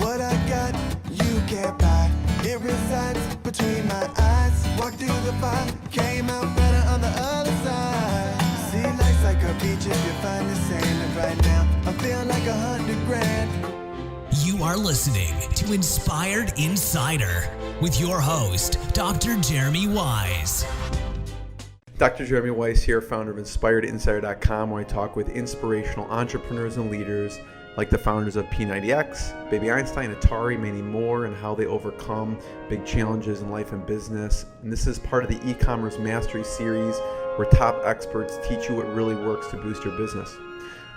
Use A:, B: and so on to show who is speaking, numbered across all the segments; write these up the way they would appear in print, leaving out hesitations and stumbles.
A: What I got, you can't buy. It resides between my eyes. Walked through the fire, came out better on the other side. See, life's like a beach if you find the sand. And right now, I feel like 100 grand.
B: You are listening to Inspired Insider with your host, Dr. Jeremy Wise.
C: Dr. Jeremy Weiss here, founder of InspiredInsider.com, where I talk with inspirational entrepreneurs and leaders like the founders of P90X, Baby Einstein, Atari, many more, and how they overcome big challenges in life and business. And this is part of the e-commerce mastery series where top experts teach you what really works to boost your business.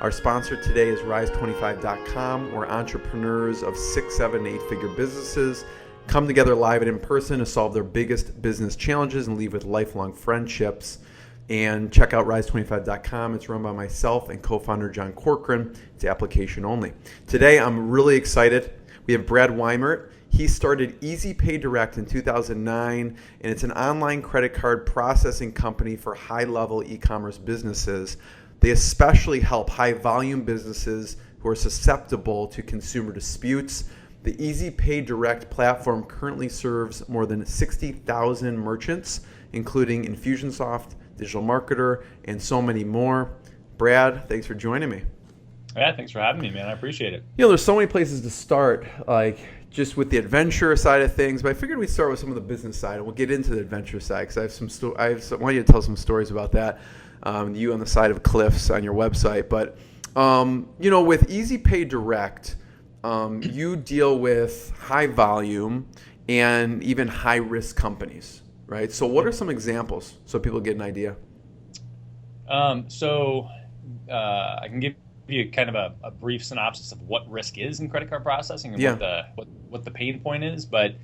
C: Our sponsor today is Rise25.com, where entrepreneurs of 6, 7, 8-figure businesses come together live and in person to solve their biggest business challenges and leave with lifelong friendships. And check out Rise25.com. It's run by myself and co-founder John Corcoran. It's application only. Today, I'm really excited. We have Brad Weimert. He started Easy Pay Direct in 2009, and it's an online credit card processing company for high-level e-commerce businesses. They especially help high-volume businesses who are susceptible to consumer disputes. The Easy Pay Direct platform currently serves more than 60,000 merchants, including Infusionsoft, Digital Marketer, and so many more. Brad, thanks for joining me.
D: Yeah, thanks for having me, man. I appreciate it.
C: You know, there's so many places to start, like just with the adventure side of things, but I figured we'd start with some of the business side, and we'll get into the adventure side because I want you to tell some stories about that. You on the side of cliffs on your website, but you know, with Easy Pay Direct, you deal with high volume and even high risk companies, right? So what are some examples so people get an idea?
D: I can give you kind of a brief synopsis of what risk is in credit card processing and what the pain point is. But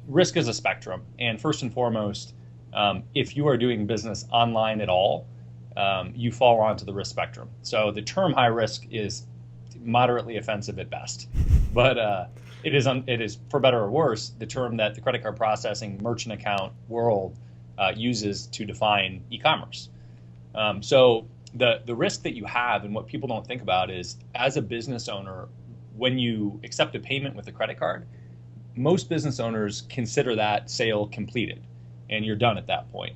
D: risk is a spectrum, and first and foremost, if you are doing business online at all, you fall onto the risk spectrum. So the term high risk is moderately offensive at best, but it is, for better or worse, the term that the credit card processing merchant account world uses to define e-commerce. So the risk that you have and what people don't think about is, as a business owner, when you accept a payment with a credit card, most business owners consider that sale completed and you're done at that point.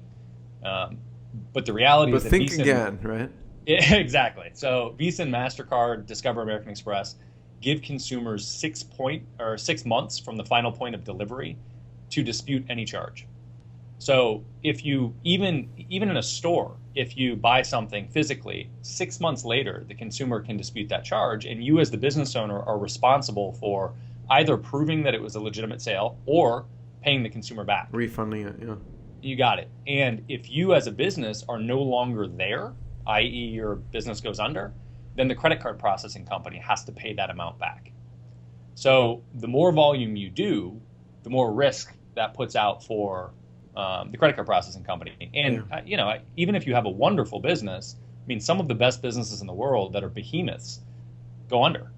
D: But the reality is that
C: think again, right?
D: Exactly. So Visa and MasterCard, Discover, American Express give consumers 6 months from the final point of delivery to dispute any charge. So if you, even in a store, if you buy something physically, 6 months later, the consumer can dispute that charge, and you as the business owner are responsible for either proving that it was a legitimate sale or paying the consumer back.
C: Refunding it, yeah.
D: You got it. And if you as a business are no longer there, i.e. your business goes under, then the credit card processing company has to pay that amount back. So the more volume you do, the more risk that puts out for the credit card processing company. And you know, even if you have a wonderful business, I mean, some of the best businesses in the world that are behemoths go under.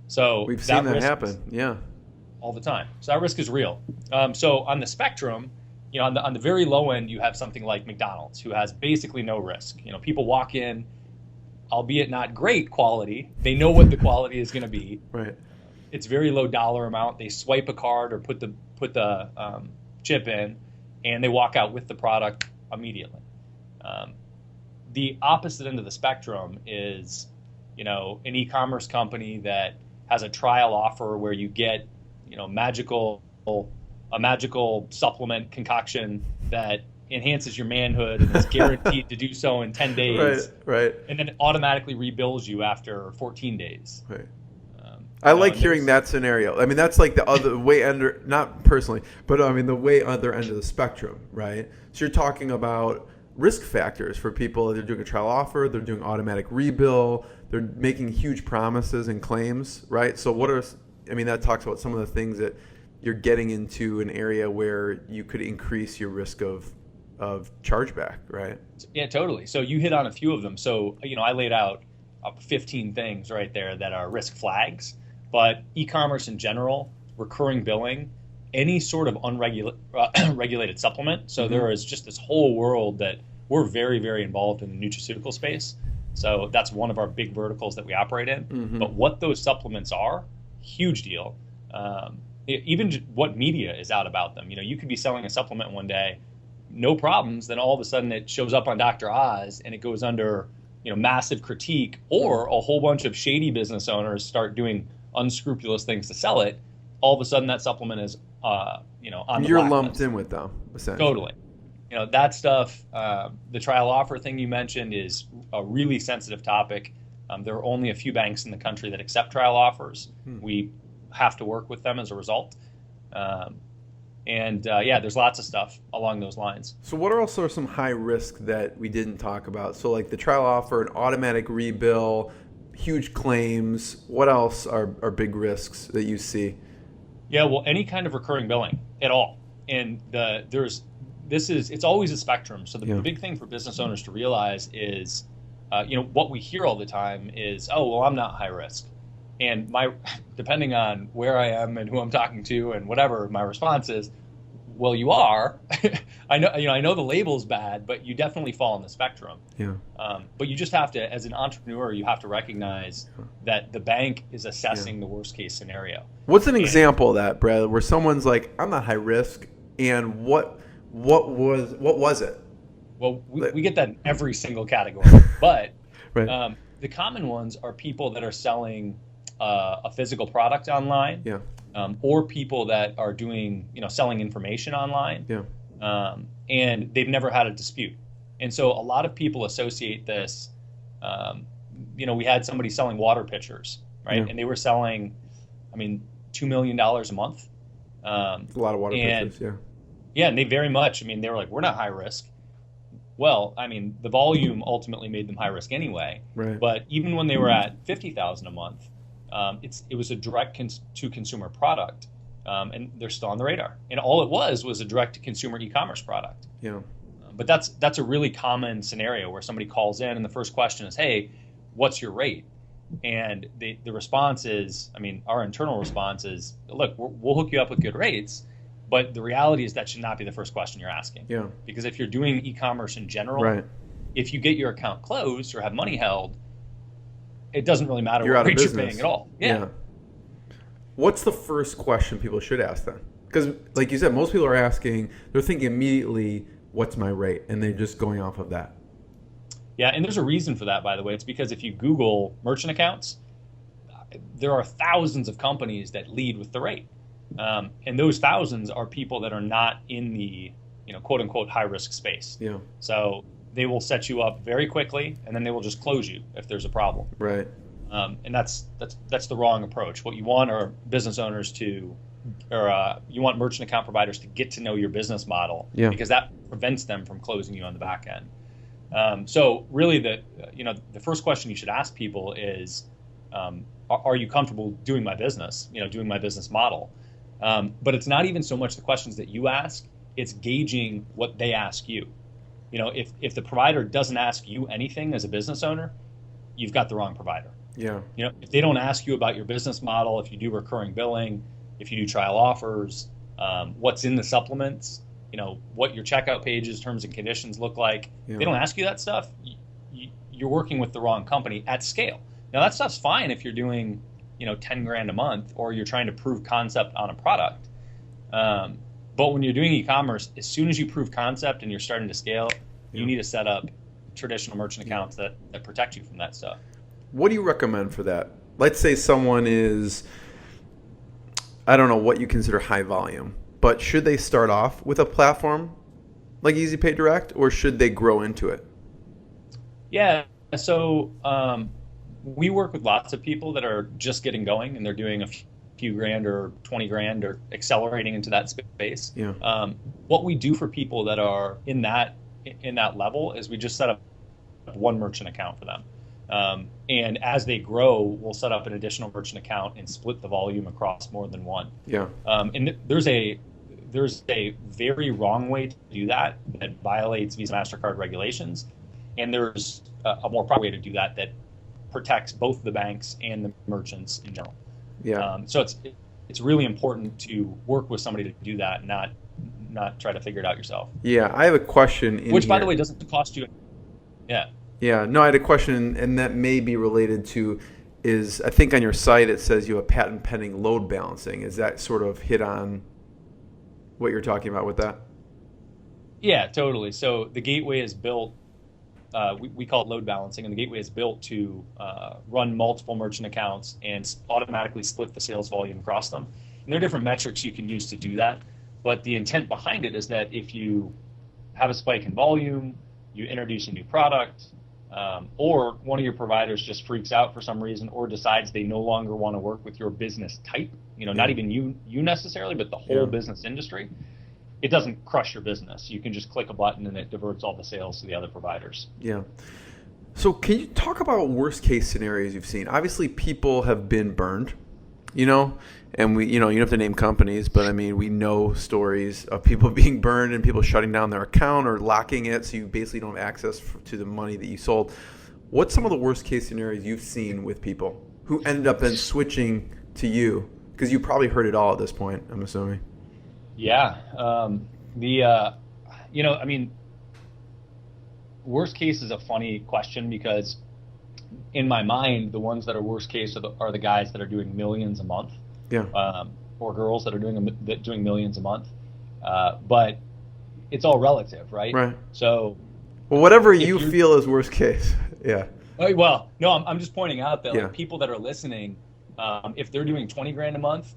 D: So
C: we've seen that happen,
D: all the time. So that risk is real. So on the spectrum, you know, on the very low end, you have something like McDonald's, who has basically no risk. You know, people walk in, albeit not great quality. They know what the quality is going to be.
C: Right.
D: It's very low dollar amount. They swipe a card or put the chip in, and they walk out with the product immediately. The opposite end of the spectrum is, you know, an e-commerce company that has a trial offer where you get, you know, a magical supplement concoction that enhances your manhood and is guaranteed to do so in 10 days.
C: Right.
D: And then it automatically rebills you after 14 days.
C: Right. I like hearing that scenario. I mean, that's like the other way under, not personally, but I mean the way other end of the spectrum, right? So you're talking about risk factors for people. They're doing a trial offer, they're doing automatic rebill, they're making huge promises and claims, right? So that talks about some of the things that you're getting into an area where you could increase your risk of chargeback, right?
D: Yeah, totally. So you hit on a few of them. So, you know, I laid out 15 things right there that are risk flags, but e-commerce in general, recurring billing, any sort of unregulated supplement. So there is just this whole world that we're very, very involved in the nutraceutical space. So that's one of our big verticals that we operate in. But what those supplements are, huge deal. Even what media is out about them. You could be selling a supplement one day, no problems. Then all of a sudden it shows up on Dr. Oz and it goes under, massive critique, or a whole bunch of shady business owners start doing unscrupulous things to sell it. All of a sudden that supplement is, on the
C: You're
D: blacklist.
C: lumped in with them, essentially.
D: Totally. That stuff, the trial offer thing you mentioned is a really sensitive topic. There are only a few banks in the country that accept trial offers. We have to work with them as a result. There's lots of stuff along those lines.
C: So what are also some high risk that we didn't talk about? So like the trial offer, an automatic rebill, huge claims. What else are big risks that you see?
D: Yeah, well, any kind of recurring billing at all. And it's always a spectrum. So the big thing for business owners to realize is, what we hear all the time is, oh, well, I'm not high risk. And depending on where I am and who I'm talking to and whatever, my response is, well, you are. I know the label's bad, but you definitely fall on the spectrum.
C: Yeah.
D: But you just have to, as an entrepreneur, you have to recognize that the bank is assessing the worst case scenario.
C: What's an example of that, Brad, where someone's like, I'm not high risk, and what was it?
D: Well, we get that in every single category, but
C: right.
D: The common ones are people that are selling a physical product online, or people that are doing, selling information online, and they've never had a dispute. And so a lot of people associate this. We had somebody selling water pitchers, right? And they were selling, $2 million a month.
C: A lot of water pitchers,
D: Yeah, and they very much, they were like, we're not high risk. Well, the volume ultimately made them high risk anyway.
C: Right.
D: But even when they were at $50,000 a month, it was a direct to consumer product, and they're still on the radar. And all it was a direct to consumer e-commerce product.
C: Yeah.
D: But that's a really common scenario where somebody calls in and the first question is, hey, what's your rate? And the response is, our internal response is, look, we'll hook you up with good rates. But the reality is that should not be the first question you're asking.
C: Yeah.
D: Because if you're doing e-commerce in general, if you get your account closed or have money held, it doesn't really matter what rate you're paying at all. Yeah.
C: What's the first question people should ask then? Because like you said, most people are asking, they're thinking immediately, what's my rate? And they're just going off of that.
D: Yeah, and there's a reason for that, by the way. It's because if you Google merchant accounts, there are thousands of companies that lead with the rate. And those thousands are people that are not in the, quote unquote, high risk space.
C: Yeah.
D: So they will set you up very quickly, and then they will just close you if there's a problem.
C: Right.
D: And that's the wrong approach. What you want are business owners you want merchant account providers to get to know your business model, because that prevents them from closing you on the back end. So really, the first question you should ask people is, are you comfortable doing my business? Doing my business model. But it's not even so much the questions that you ask; it's gauging what they ask you. If the provider doesn't ask you anything as a business owner, you've got the wrong provider.
C: Yeah.
D: If they don't ask you about your business model, if you do recurring billing, if you do trial offers, what's in the supplements, what your checkout pages, terms and conditions look like. If they don't ask you that stuff, you're working with the wrong company at scale. Now that stuff's fine if you're doing, $10,000 a month, or you're trying to prove concept on a product. But when you're doing e-commerce, as soon as you prove concept and you're starting to scale, you need to set up traditional merchant accounts that protect you from that stuff.
C: What do you recommend for that? Let's say someone is, I don't know what you consider high volume, but should they start off with a platform like Easy Pay Direct, or should they grow into it?
D: Yeah. So we work with lots of people that are just getting going and they're doing a few grand or 20 grand or accelerating into that space.
C: Yeah.
D: What we do for people that are in that level is we just set up one merchant account for them. And as they grow, we'll set up an additional merchant account and split the volume across more than one.
C: Yeah.
D: And there's a very wrong way to do that violates Visa MasterCard regulations. And there's a more proper way to do that protects both the banks and the merchants in general.
C: Yeah.
D: So it's really important to work with somebody to do that, not try to figure it out yourself.
C: Yeah, I have a question
D: Which, by the way, doesn't cost you. Yeah.
C: Yeah, no, I had a question, and that may be related to is, I think on your site it says you have patent pending load balancing. Is that sort of hit on what you're talking about with that?
D: Yeah, totally. So the gateway is built, we call it load balancing, and the gateway is built to run multiple merchant accounts and automatically split the sales volume across them. And there are different metrics you can use to do that. But the intent behind it is that if you have a spike in volume, you introduce a new product, or one of your providers just freaks out for some reason or decides they no longer want to work with your business type, not even you necessarily, but the whole business industry, it doesn't crush your business. You can just click a button and it diverts all the sales to the other providers.
C: Yeah. So can you talk about worst case scenarios you've seen? Obviously, people have been burned, and we, you don't have to name companies, but I mean, we know stories of people being burned and people shutting down their account or locking it, so you basically don't have access to the money that you sold. What's some of the worst case scenarios you've seen with people who ended up then switching to you? Because you probably heard it all at this point, I'm assuming.
D: Yeah. Worst case is a funny question because in my mind, the ones that are worst case are the guys that are doing millions a month.
C: Yeah.
D: Or girls that are doing millions a month. But it's all relative, right?
C: Right.
D: So,
C: well, whatever you feel is worst case. Yeah.
D: Well, no, I'm just pointing out that like, people that are listening, if they're doing 20 grand a month,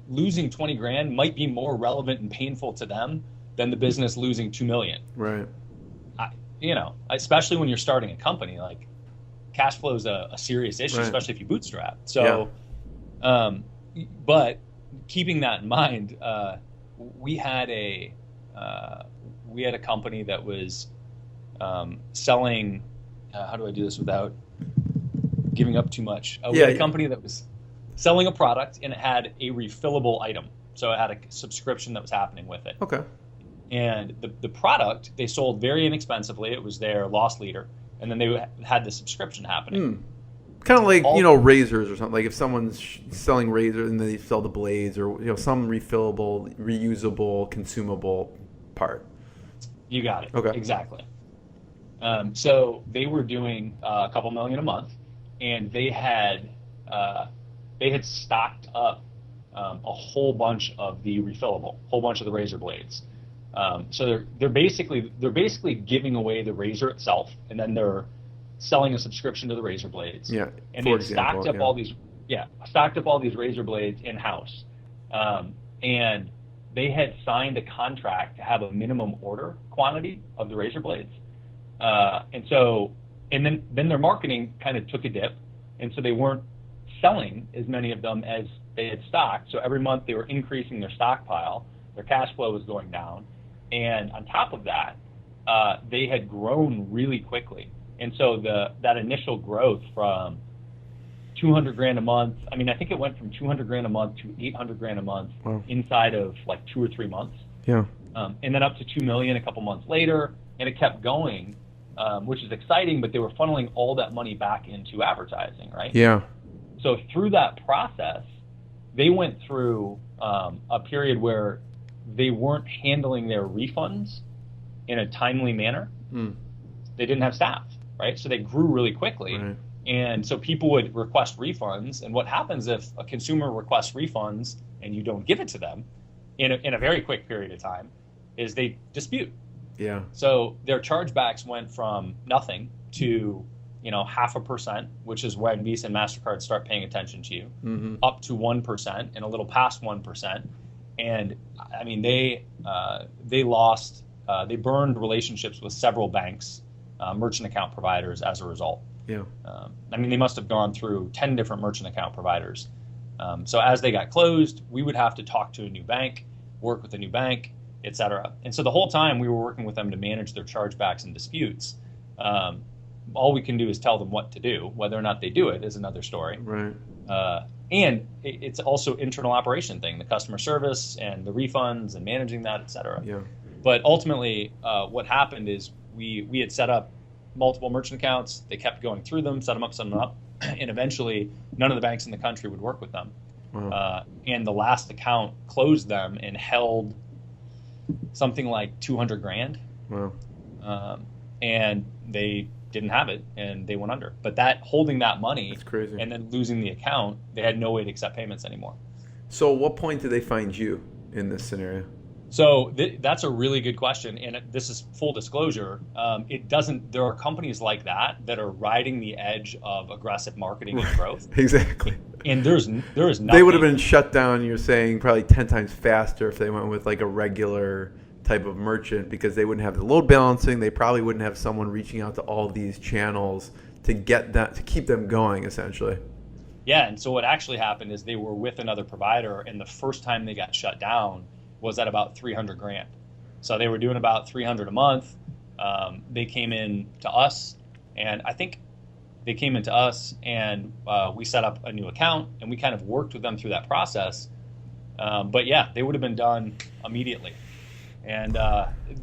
D: losing 20 grand might be more relevant and painful to them than the business losing 2 million.
C: Right.
D: Especially when you're starting a company, like cash flow is a serious issue, especially if you bootstrap. So, but keeping that in mind, we had a company that was selling. How do I do this without giving up too much? We had a company that was selling a product and it had a refillable item. So it had a subscription that was happening with it.
C: Okay.
D: And the product they sold very inexpensively. It was their loss leader. And then they had the subscription happening.
C: Kind of like, razors or something. Like if someone's selling razors and they sell the blades or, some refillable, reusable, consumable part.
D: You got it.
C: Okay.
D: Exactly. So they were doing a couple million a month, and they had stocked up a whole bunch of the refillable, whole bunch of the razor blades. So they're basically giving away the razor itself, and then they're selling a subscription to the razor blades.
C: Yeah.
D: And they stocked up all these razor blades in house, and they had signed a contract to have a minimum order quantity of the razor blades. And then their marketing kind of took a dip, and so they weren't selling as many of them as they had stocked. So every month they were increasing their stockpile, their cash flow was going down, and on top of that, they had grown really quickly. And so that initial growth from 200 grand a month, I think it went from 200 grand a month to 800 grand a month inside of like 2 or 3 months.
C: Yeah.
D: And then up to 2 million a couple months later, and it kept going, which is exciting, but they were funneling all that money back into advertising, right?
C: Yeah.
D: So through that process, they went through a period where they weren't handling their refunds in a timely manner. They didn't have staff, right? So they grew really quickly.
C: Right.
D: And so people would request refunds. And what happens if a consumer requests refunds and you don't give it to them in a very quick period of time is they dispute.
C: Yeah.
D: So their chargebacks went from nothing to 0.5%, which is when Visa and MasterCard start paying attention to you, up to 1% and a little past 1%. And they burned relationships with several banks, merchant account providers as a result.
C: Yeah.
D: They must have gone through 10 different merchant account providers. So as they got closed, we would have to talk to a new bank, work with a new bank, et cetera. And so the whole time we were working with them to manage their chargebacks and disputes. All we can do is tell them what to do. Whether or not they do it is another story.
C: Right.
D: And it's also internal operation thing, the customer service and the refunds and managing that, et cetera.
C: Yeah.
D: But ultimately, what happened is we had set up multiple merchant accounts. They kept going through them, set them up, and eventually none of the banks in the country would work with them.
C: Wow.
D: And the last account closed them and held something like 200 grand.
C: Wow.
D: And they didn't have it and they went under. But that holding that money
C: That's crazy.
D: and then losing the account, they had no way to accept payments anymore.
C: So at what point did they find you in this scenario?
D: So that's a really good question, and this is full disclosure. It doesn't. There are companies like that are riding the edge of aggressive marketing and growth.
C: Exactly.
D: And there is nothing.
C: They would have been shut down, you're saying, probably 10 times faster if they went with like a regular type of merchant, because they wouldn't have the load balancing. They probably wouldn't have someone reaching out to all these channels to get that, to keep them going, essentially.
D: Yeah, and so what actually happened is they were with another provider, and the first time they got shut down was at about $300,000. So they were doing about $300 a month. They came in to us, and I think they came into us, and we set up a new account, and we kind of worked with them through that process. But yeah, they would have been done immediately. And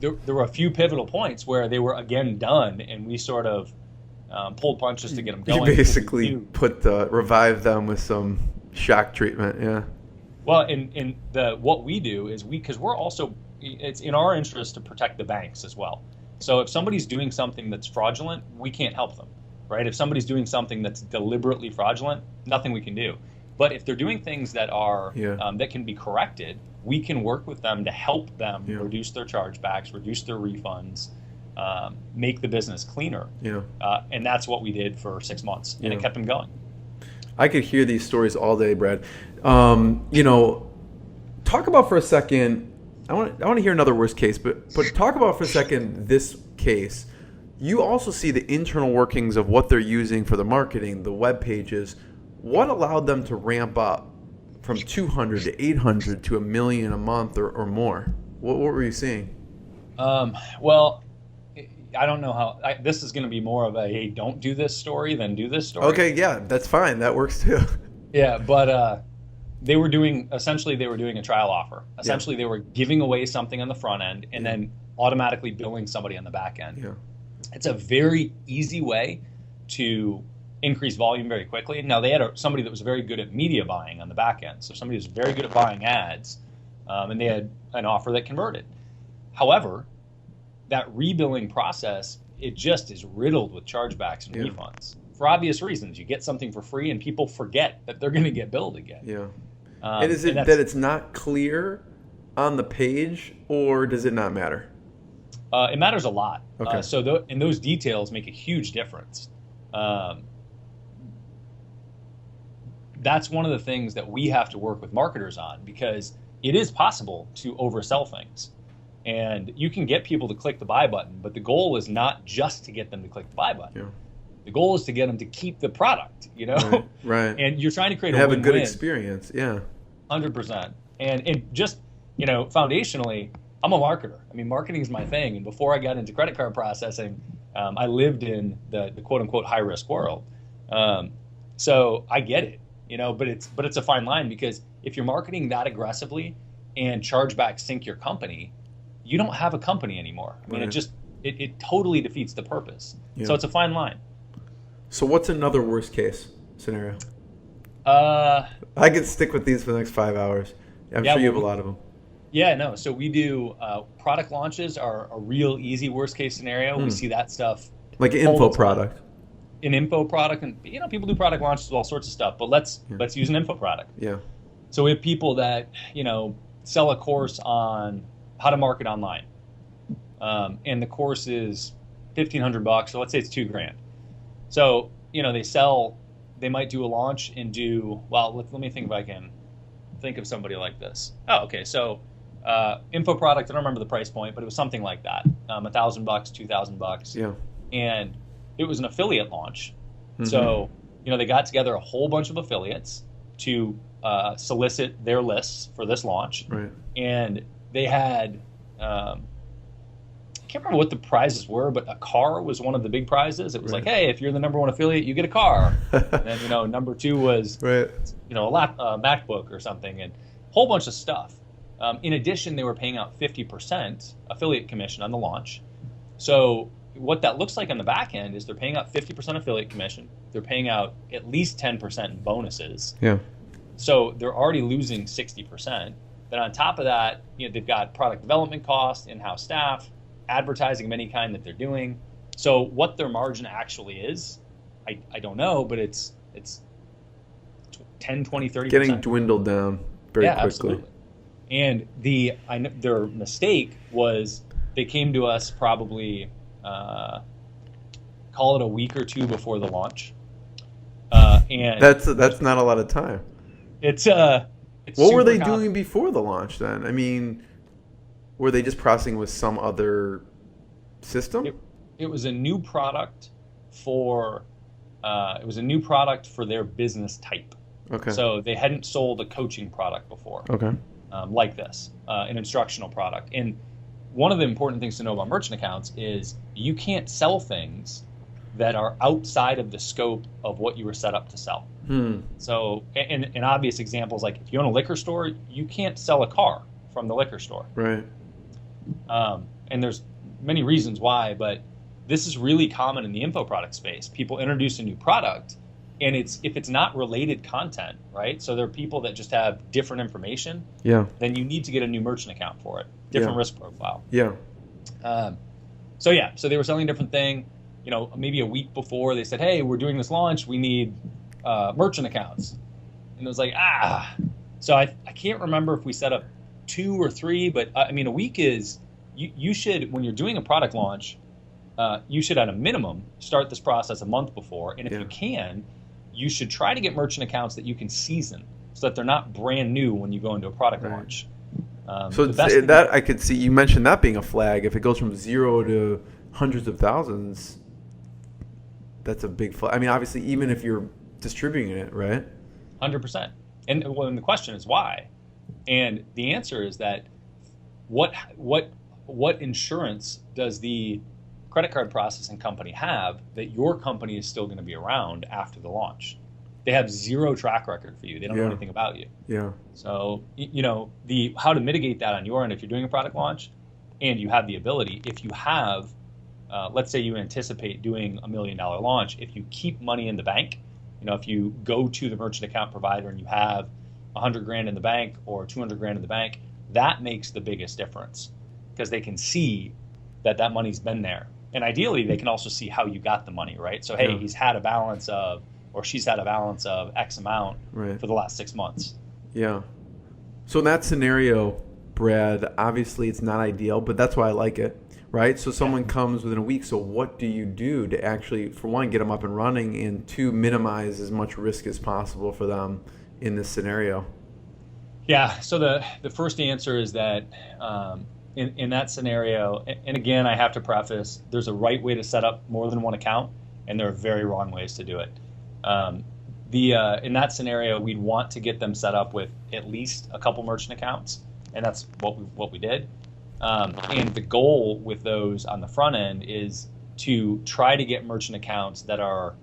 D: there were a few pivotal points where they were again done, and we sort of pulled punches to get them going.
C: You basically revive them with some shock treatment, yeah.
D: Well, in what we do is because we're also, it's in our interest to protect the banks as well. So if somebody's doing something that's fraudulent, we can't help them, right? If somebody's doing something that's deliberately fraudulent, nothing we can do. But if they're doing things that are that can be corrected, we can work with them to help them reduce their chargebacks, reduce their refunds, make the business cleaner. And that's what we did for 6 months, and it kept them going.
C: I could hear these stories all day, Brad. Talk about for a second. I want to hear another worst case, but talk about for a second this case. You also see the internal workings of what they're using for the marketing, the web pages. What allowed them to ramp up from 200 to 800 to $1 million a month or more? What were you seeing?
D: Well, I don't know how. This is going to be more of a hey, don't do this story than do this story.
C: Okay, yeah, that's fine. That works too.
D: Yeah, but they were doing a trial offer. Essentially, they were giving away something on the front end and then automatically billing somebody on the back end.
C: Yeah.
D: It's a very easy way to increase volume very quickly. Now, they had somebody that was very good at media buying on the back end. So somebody who's very good at buying ads, and they had an offer that converted. However, that rebilling process, it just is riddled with chargebacks and refunds. For obvious reasons. You get something for free and people forget that they're going to get billed again.
C: Yeah. And is it that it's not clear on the page, or does it not matter?
D: It matters a lot.
C: Okay.
D: And those details make a huge difference. That's one of the things that we have to work with marketers on, because it is possible to oversell things. And you can get people to click the buy button, but the goal is not just to get them to click the buy button.
C: Yeah.
D: The goal is to get them to keep the product,
C: Right.
D: And you're trying to create
C: have
D: a win-win.
C: a good experience, yeah.
D: 100%. And just, foundationally, I'm a marketer. I mean, marketing is my thing. And before I got into credit card processing, I lived in the quote-unquote high-risk world. So I get it, but it's a fine line, because if you're marketing that aggressively and chargebacks sink your company, you don't have a company anymore. I mean, it totally defeats the purpose. Yeah. So it's a fine line.
C: So what's another worst case scenario? I could stick with these for the next 5 hours. I'm sure you have a lot of them.
D: Yeah, no. So we do product launches are a real easy worst case scenario. We see that stuff.
C: Like an info product.
D: An info product, and people do product launches with all sorts of stuff. But let's use an info product. Yeah. So we have people that sell a course on how to market online, and the course is $1,500. So let's say it's $2,000. So they might do a launch and let me think if I can think of somebody like this. Oh, okay. So info product, I don't remember the price point, but it was something like that, $1,000, $2,000. Yeah. And it was an affiliate launch. Mm-hmm. So they got together a whole bunch of affiliates to solicit their lists for this launch. Right. And they had I can't remember what the prizes were, but a car was one of the big prizes. It was like, hey, if you're the number one affiliate, you get a car. And then, number two was, a MacBook or something, and a whole bunch of stuff. In addition, they were paying out 50% affiliate commission on the launch. So what that looks like on the back end is they're paying out 50% affiliate commission. They're paying out at least 10% in bonuses. Yeah. So they're already losing 60%. Then on top of that, they've got product development costs, in-house staff, advertising of any kind that they're doing. So what their margin actually is, I don't know, but it's 10, 20, 30%.
C: Getting dwindled down very quickly.
D: Absolutely. And their mistake was they came to us probably, call it a week or two before the launch. And
C: that's not a lot of time.
D: It's
C: what were they doing before the launch then? I mean, were they just processing with some other system?
D: It was a new product for their business type.
C: Okay.
D: So they hadn't sold a coaching product before.
C: Okay.
D: Like this, an instructional product. And one of the important things to know about merchant accounts is you can't sell things that are outside of the scope of what you were set up to sell. So, an obvious example is like if you own a liquor store, you can't sell a car from the liquor store.
C: Right.
D: And there's many reasons why, but this is really common in the info product space. People introduce a new product, and if it's not related content, right? So there are people that just have different information.
C: Yeah.
D: Then you need to get a new merchant account for it. Different risk profile.
C: Yeah.
D: So they were selling a different thing. Maybe a week before they said, "Hey, we're doing this launch. We need merchant accounts." And it was like, So I can't remember if we set up 2 or 3, but I mean, a week is you should, when you're doing a product launch, you should at a minimum start this process a month before, and if you can, you should try to get merchant accounts that you can season so that they're not brand new when you go into a product launch.
C: So that I could see. You mentioned that being a flag. If it goes from 0 to hundreds of thousands, that's a big flag. I mean, obviously, even if you're distributing it, right?
D: 100%. And the question is why? And the answer is that what insurance does the credit card processing company have that your company is still going to be around after the launch? They have zero track record for you. They don't know anything about you.
C: Yeah.
D: So, how to mitigate that on your end if you're doing a product launch and you have the ability, if you have, let's say you anticipate doing $1 million launch, if you keep money in the bank, if you go to the merchant account provider and you have $100,000 in the bank or $200,000 in the bank, that makes the biggest difference because they can see that money's been there. And ideally, they can also see how you got the money, right? So, hey, he's had a balance of, or she's had a balance of X amount for the last 6 months. Yeah.
C: So in that scenario, Brad, obviously it's not ideal, but that's why I like it, right? So someone comes within a week. So what do you do to actually, for one, get them up and running, and two, minimize as much risk as possible for them in this scenario?
D: Yeah. So the first answer is that in that scenario, and again, I have to preface, there's a right way to set up more than one account, and there are very wrong ways to do it. In that scenario, we'd want to get them set up with at least a couple merchant accounts, and that's what we did. And the goal with those on the front end is to try to get merchant accounts that are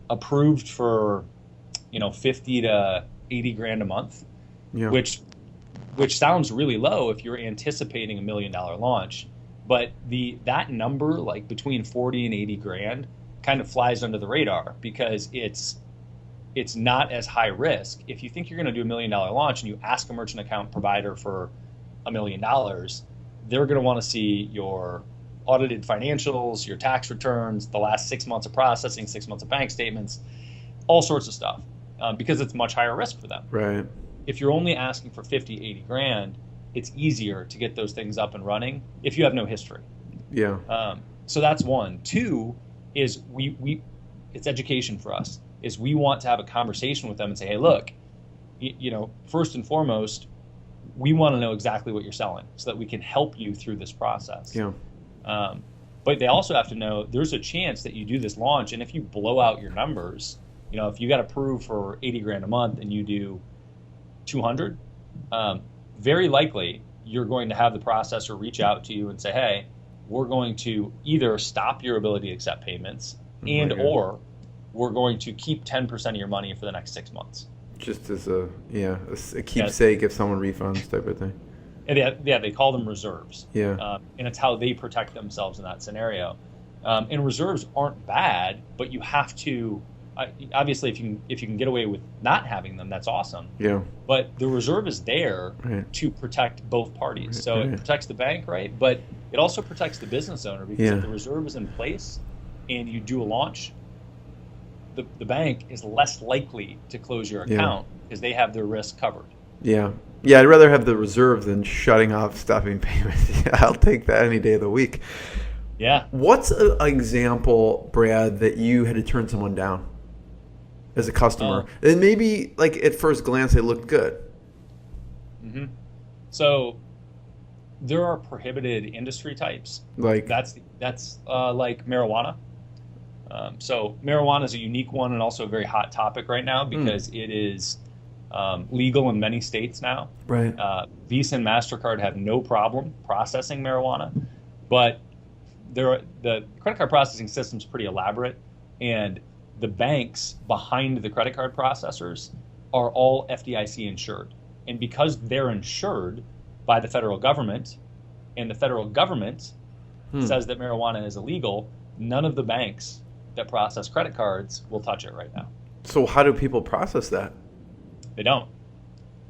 D: approved for, 50 to 80 grand a month, which sounds really low if you're anticipating $1 million launch, but that number, like between 40 and 80 grand, kind of flies under the radar because it's not as high risk. If you think you're going to do $1 million launch and you ask a merchant account provider for $1 million, they're going to want to see your audited financials, your tax returns, the last 6 months of processing, 6 months of bank statements, all sorts of stuff, because it's much higher risk for them.
C: Right.
D: If you're only asking for 50, 80 grand, it's easier to get those things up and running if you have no history.
C: Yeah.
D: So that's one. Two is it's education for us. Is we want to have a conversation with them and say, hey, look, first and foremost, we want to know exactly what you're selling so that we can help you through this process.
C: Yeah.
D: But they also have to know there's a chance that you do this launch, and if you blow out your numbers, if you got approved for 80 grand a month and you do 200, very likely you're going to have the processor reach out to you and say, hey, we're going to either stop your ability to accept payments or we're going to keep 10% of your money for the next 6 months. Just
C: as a keepsake if someone refunds type of thing.
D: And they call them reserves.
C: Yeah.
D: And it's how they protect themselves in that scenario. And reserves aren't bad, but you have to, obviously, if you can get away with not having them, that's awesome.
C: Yeah.
D: But the reserve is there to protect both parties. So it protects the bank, right? But It also protects the business owner because if the reserve is in place and you do a launch, the bank is less likely to close your account because they have their risk covered.
C: Yeah. Yeah, I'd rather have the reserve than shutting off, stopping payments. I'll take that any day of the week.
D: Yeah.
C: What's an example, Brad, that you had to turn someone down as a customer? And maybe, like, at first glance, they looked good.
D: Mm-hmm. So there are prohibited industry types.
C: Like
D: that's like marijuana. So marijuana is a unique one and also a very hot topic right now because it is legal in many states now.
C: Right.
D: Visa and MasterCard have no problem processing marijuana, but the credit card processing system is pretty elaborate, and the banks behind the credit card processors are all FDIC insured. And because they're insured by the federal government, and the federal government says that marijuana is illegal, none of the banks that process credit cards will touch it right now.
C: So how do people process that?
D: They don't.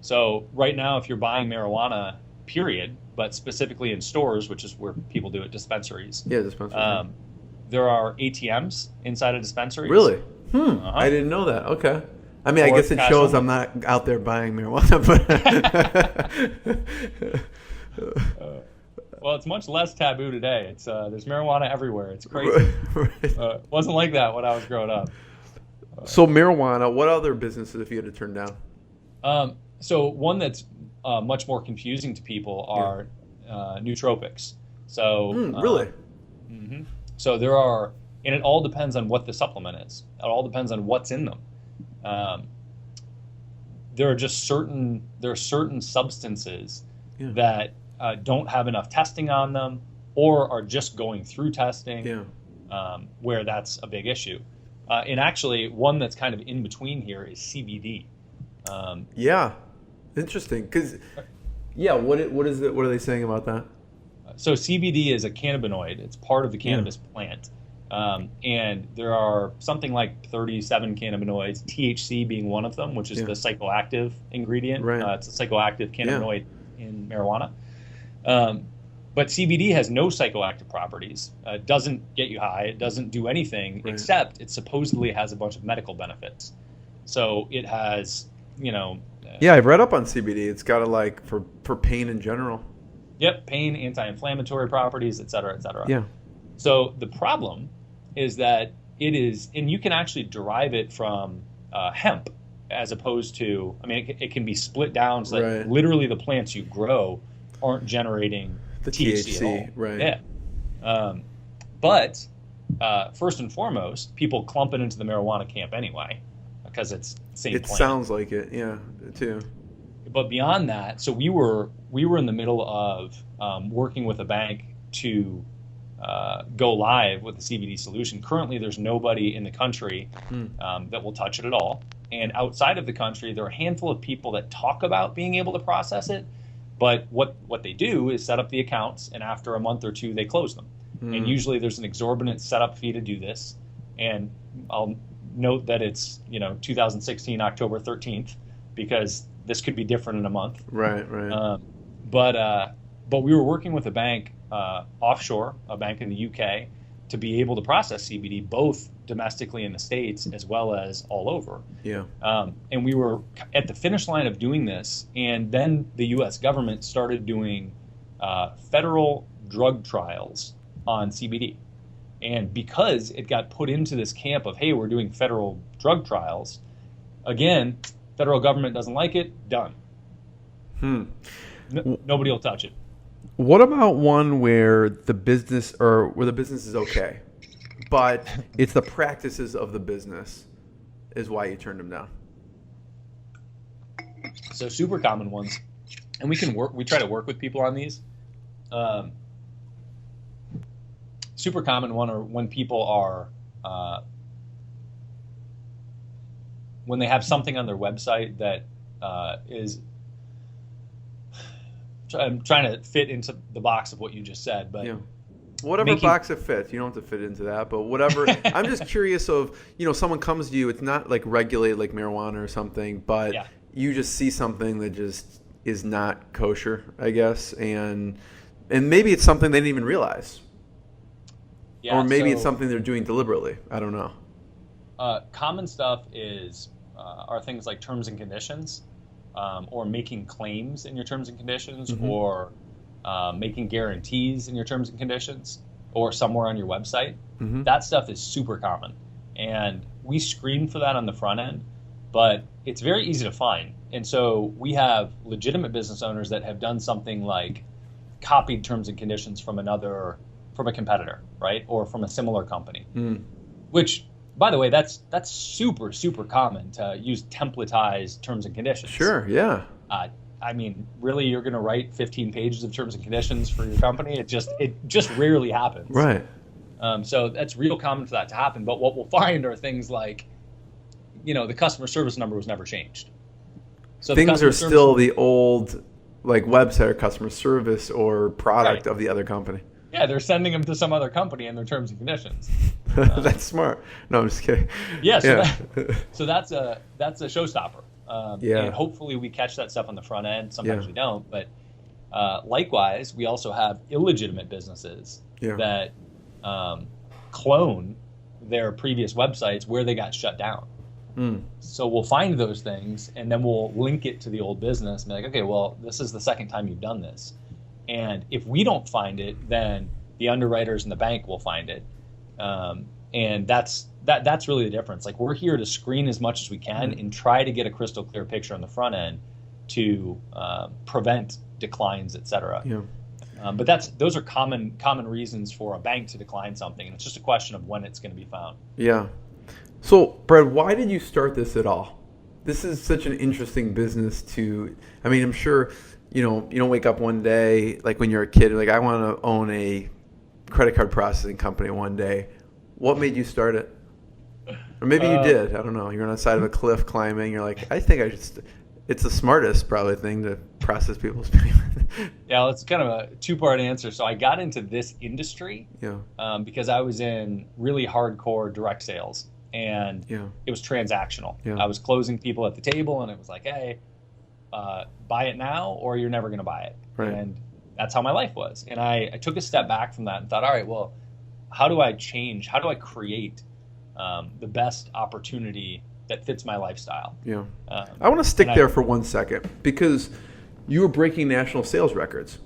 D: So right now, if you're buying marijuana, period, but specifically in stores, which is where people do it, dispensaries.
C: Yeah, dispensaries.
D: There are ATMs inside of dispensaries.
C: Really? I didn't know that. Okay. I mean, I guess it shows I'm not out there buying marijuana, but
D: well, it's much less taboo today. It's there's marijuana everywhere. It's crazy.
C: Right.
D: It wasn't like that when I was growing up.
C: So marijuana, what other businesses have you had to turn down?
D: So one that's much more confusing to people are nootropics. So
C: really?
D: Mm-hmm. So there are, and it all depends on what the supplement is. It all depends on what's in them. There are certain substances that don't have enough testing on them, or are just going through testing, where that's a big issue. And actually, one that's kind of in between here is CBD.
C: Interesting. Because, what is it? What are they saying about that?
D: So CBD is a cannabinoid. It's part of the cannabis plant. And there are something like 37 cannabinoids, THC being one of them, which is the psychoactive ingredient.
C: Right.
D: It's a psychoactive cannabinoid in marijuana. But CBD has no psychoactive properties. It doesn't get you high. It doesn't do anything except it supposedly has a bunch of medical benefits. So it has,
C: I've read up on CBD. It's got for pain in general.
D: Yep, pain, anti-inflammatory properties, et cetera, et cetera.
C: Yeah.
D: So the problem is that it is, and you can actually derive it from hemp, as opposed to, it can be split down so that literally the plants you grow aren't generating
C: the
D: THC at all.
C: Right.
D: Yeah. But first and foremost, people clump it into the marijuana camp anyway, because it's the same plant. It
C: sounds like it, too.
D: But beyond that, so we were in the middle of working with a bank to go live with the CBD solution. Currently, there's nobody in the country that will touch it at all. And outside of the country, there are a handful of people that talk about being able to process it. But what they do is set up the accounts, and after a month or two, they close them. And usually there's an exorbitant setup fee to do this. And I'll note that it's 2016 October 13th, because this could be different in a month.
C: Right.
D: But we were working with a bank offshore, a bank in the UK, to be able to process CBD both domestically in the States as well as all over.
C: Yeah.
D: And we were at the finish line of doing this, and then the U.S. government started doing federal drug trials on CBD. And because it got put into this camp of, hey, we're doing federal drug trials, again, federal government doesn't like it, done. Nobody will touch it.
C: What about one where the business is okay, but it's the practices of the business is why you turned them down?
D: So super common ones, and we try to work with people on these. Super common one are when people are when they have something on their website that is. I'm trying to fit into the box of what you just said, but
C: whatever box it fits. You don't have to fit into that, but whatever. I'm just curious of, someone comes to you, it's not like regulated like marijuana or something, but you just see something that just is not kosher, I guess, and And maybe it's something they didn't even realize.
D: Yeah,
C: or maybe it's something they're doing deliberately. I don't know.
D: Common stuff are things like terms and conditions, or making claims in your terms and conditions, or making guarantees in your terms and conditions, or somewhere on your website. That stuff is super common. And we screen for that on the front end, but it's very easy to find. And so we have legitimate business owners that have done something like copied terms and conditions from a competitor, right? Or from a similar company, which, by the way, that's super, super common to use templatized terms and conditions.
C: Sure, yeah.
D: I mean, really, you're going to write 15 pages of terms and conditions for your company? It just rarely happens.
C: Right.
D: So that's real common for that to happen. But what we'll find are things like, the customer service number was never changed. So
C: things are still the old, like, website or customer service or product of the other company.
D: Yeah, they're sending them to some other company in their terms and conditions.
C: That's smart. No, I'm just kidding.
D: Yeah, so that's a showstopper. And hopefully we catch that stuff on the front end. Sometimes we don't. But likewise, we also have illegitimate businesses that clone their previous websites where they got shut down. So we'll find those things, and then we'll link it to the old business and be like, okay, well, this is the second time you've done this. And if we don't find it, then the underwriters and the bank will find it. And that's really the difference. Like, we're here to screen as much as we can and try to get a crystal clear picture on the front end to prevent declines, et cetera. Yeah. But those are common reasons for a bank to decline something, and it's just a question of when it's going to be found.
C: Yeah. So, Brad, why did you start this at all? This is such an interesting business I'm sure, you don't wake up one day, like when you're a kid, like, I want to own a credit card processing company one day. What made you start it? Or maybe you did. I don't know. You're on the side of a cliff climbing. You're like, I think I should. It's the smartest probably thing to process people's payments.
D: Yeah, well, it's kind of a two-part answer. So I got into this industry because I was in really hardcore direct sales, and it was transactional. I was closing people at the table, and it was like, hey, buy it now or you're never going to buy it. Right. And that's how my life was. And I took a step back from that and thought, all right, well, how do I change? How do I create the best opportunity that fits my lifestyle? Yeah.
C: I want to stick there for 1 second, because you were breaking national sales records,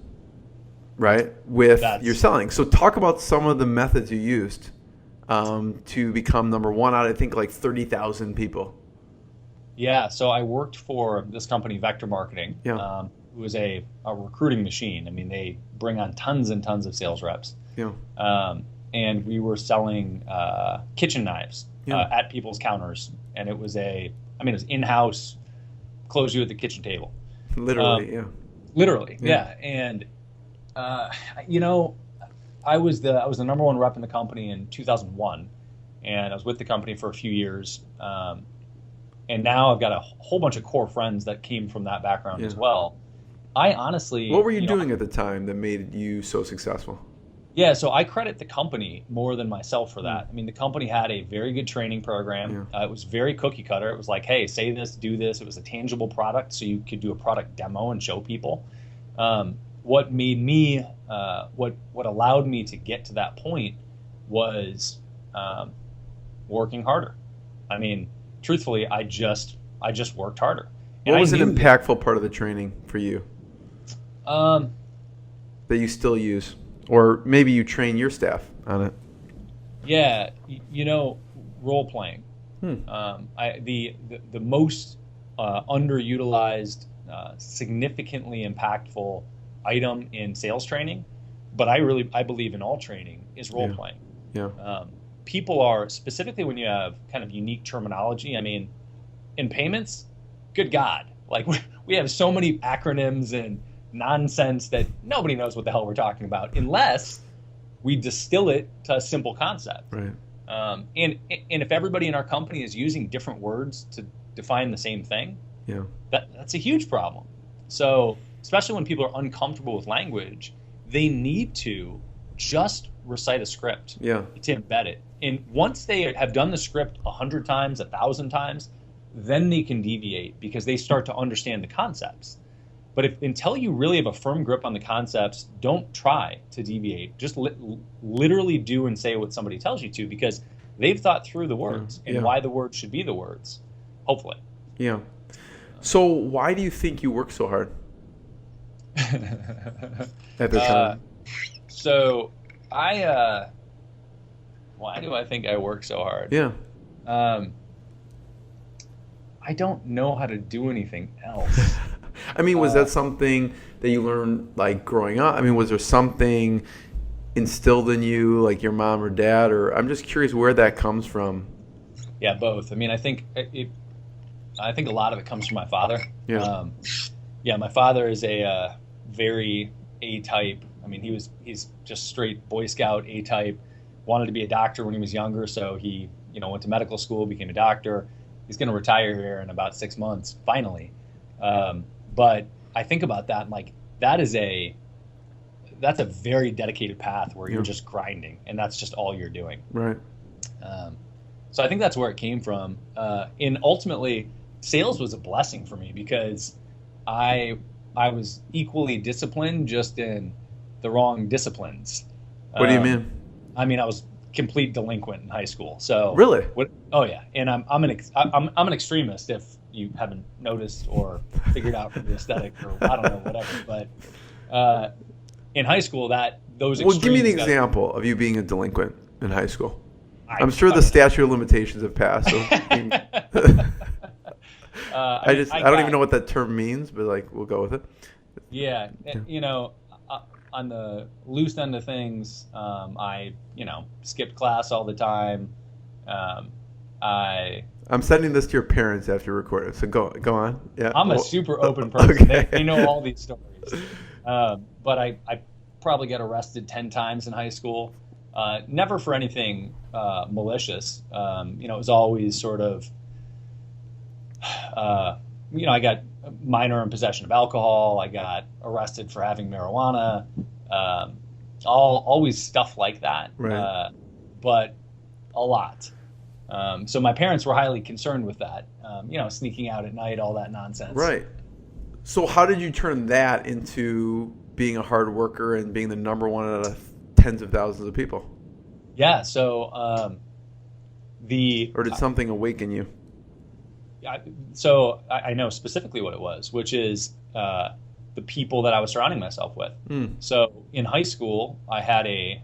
C: right, with your selling. So talk about some of the methods you used to become number one out of, I think, like 30,000 people.
D: Yeah, so I worked for this company, Vector Marketing, who was a recruiting machine. I mean, they bring on tons and tons of sales reps. Yeah. And we were selling kitchen knives at people's counters, and it was it was in-house, close you at the kitchen table.
C: Literally,
D: Literally, yeah. And I was the number one rep in the company in 2001, and I was with the company for a few years. And now I've got a whole bunch of core friends that came from that background as well. I honestly...
C: What were you doing at the time that made you so successful?
D: Yeah, so I credit the company more than myself for that. I mean, the company had a very good training program. It was very cookie cutter. It was like, hey, say this, do this. It was a tangible product, so you could do a product demo and show people. What made me, what allowed me to get to that point was working harder. I mean, truthfully, I just worked harder.
C: What was an impactful part of the training for you that you still use? Or maybe you train your staff on it?
D: Yeah, role playing. The most underutilized, significantly impactful item in sales training, but I believe in all training, is role playing. Yeah. People are, specifically when you have kind of unique terminology. I mean, in payments, good God, like we have so many acronyms and nonsense that nobody knows what the hell we're talking about unless we distill it to a simple concept. Right. And if everybody in our company is using different words to define the same thing, that's a huge problem. So especially when people are uncomfortable with language, they need to just recite a script to embed it. And once they have done the script 100 times, 1,000 times, then they can deviate because they start to understand the concepts. But until you really have a firm grip on the concepts, don't try to deviate. Just literally do and say what somebody tells you to, because they've thought through the words and why the words should be the words, hopefully.
C: Yeah. So why do you think you work so hard at the time?
D: So why do I think I work so hard?
C: Yeah.
D: I don't know how to do anything else.
C: I mean, was that something that you learned like growing up? I mean, was there something instilled in you, like your mom or dad, or I'm just curious where that comes from.
D: Yeah, both. I mean, I think a lot of it comes from my father.
C: Yeah.
D: My father is a very A-type. I mean, he's just straight Boy Scout A-type. Wanted to be a doctor when he was younger, so he went to medical school, became a doctor. He's going to retire here in about 6 months, finally. But I think about that and like that's a very dedicated path where you're just grinding and that's just all you're doing.
C: Right.
D: So I think that's where it came from. And ultimately, sales was a blessing for me because I was equally disciplined, just in the wrong disciplines.
C: What do you mean?
D: I mean, I was complete delinquent in high school. So
C: really?
D: Oh yeah, and I'm an extremist. If you haven't noticed or figured out from the aesthetic or I don't know whatever, but in high school those extremes.
C: Well, give me an example of you being a delinquent in high school. I'm sure the statute of limitations have passed. So I don't even know what that term means, but like we'll go with it.
D: Yeah. On the loose end of things, I skipped class all the time.
C: I'm sending this to your parents after recording, so go on. Yeah.
D: I'm a super open person.
C: Okay.
D: They know all these stories. But I probably got arrested 10 times in high school. Never for anything malicious. It was always sort of, I got minor in possession of alcohol. I got arrested for having marijuana. Always stuff like that.
C: Right.
D: But a lot. So my parents were highly concerned with that. Sneaking out at night, all that nonsense.
C: Right. So how did you turn that into being a hard worker and being the number one out of tens of thousands of people?
D: Yeah. So
C: or did something awaken you?
D: So I know specifically what it was, which is the people that I was surrounding myself with. So in high school, I had a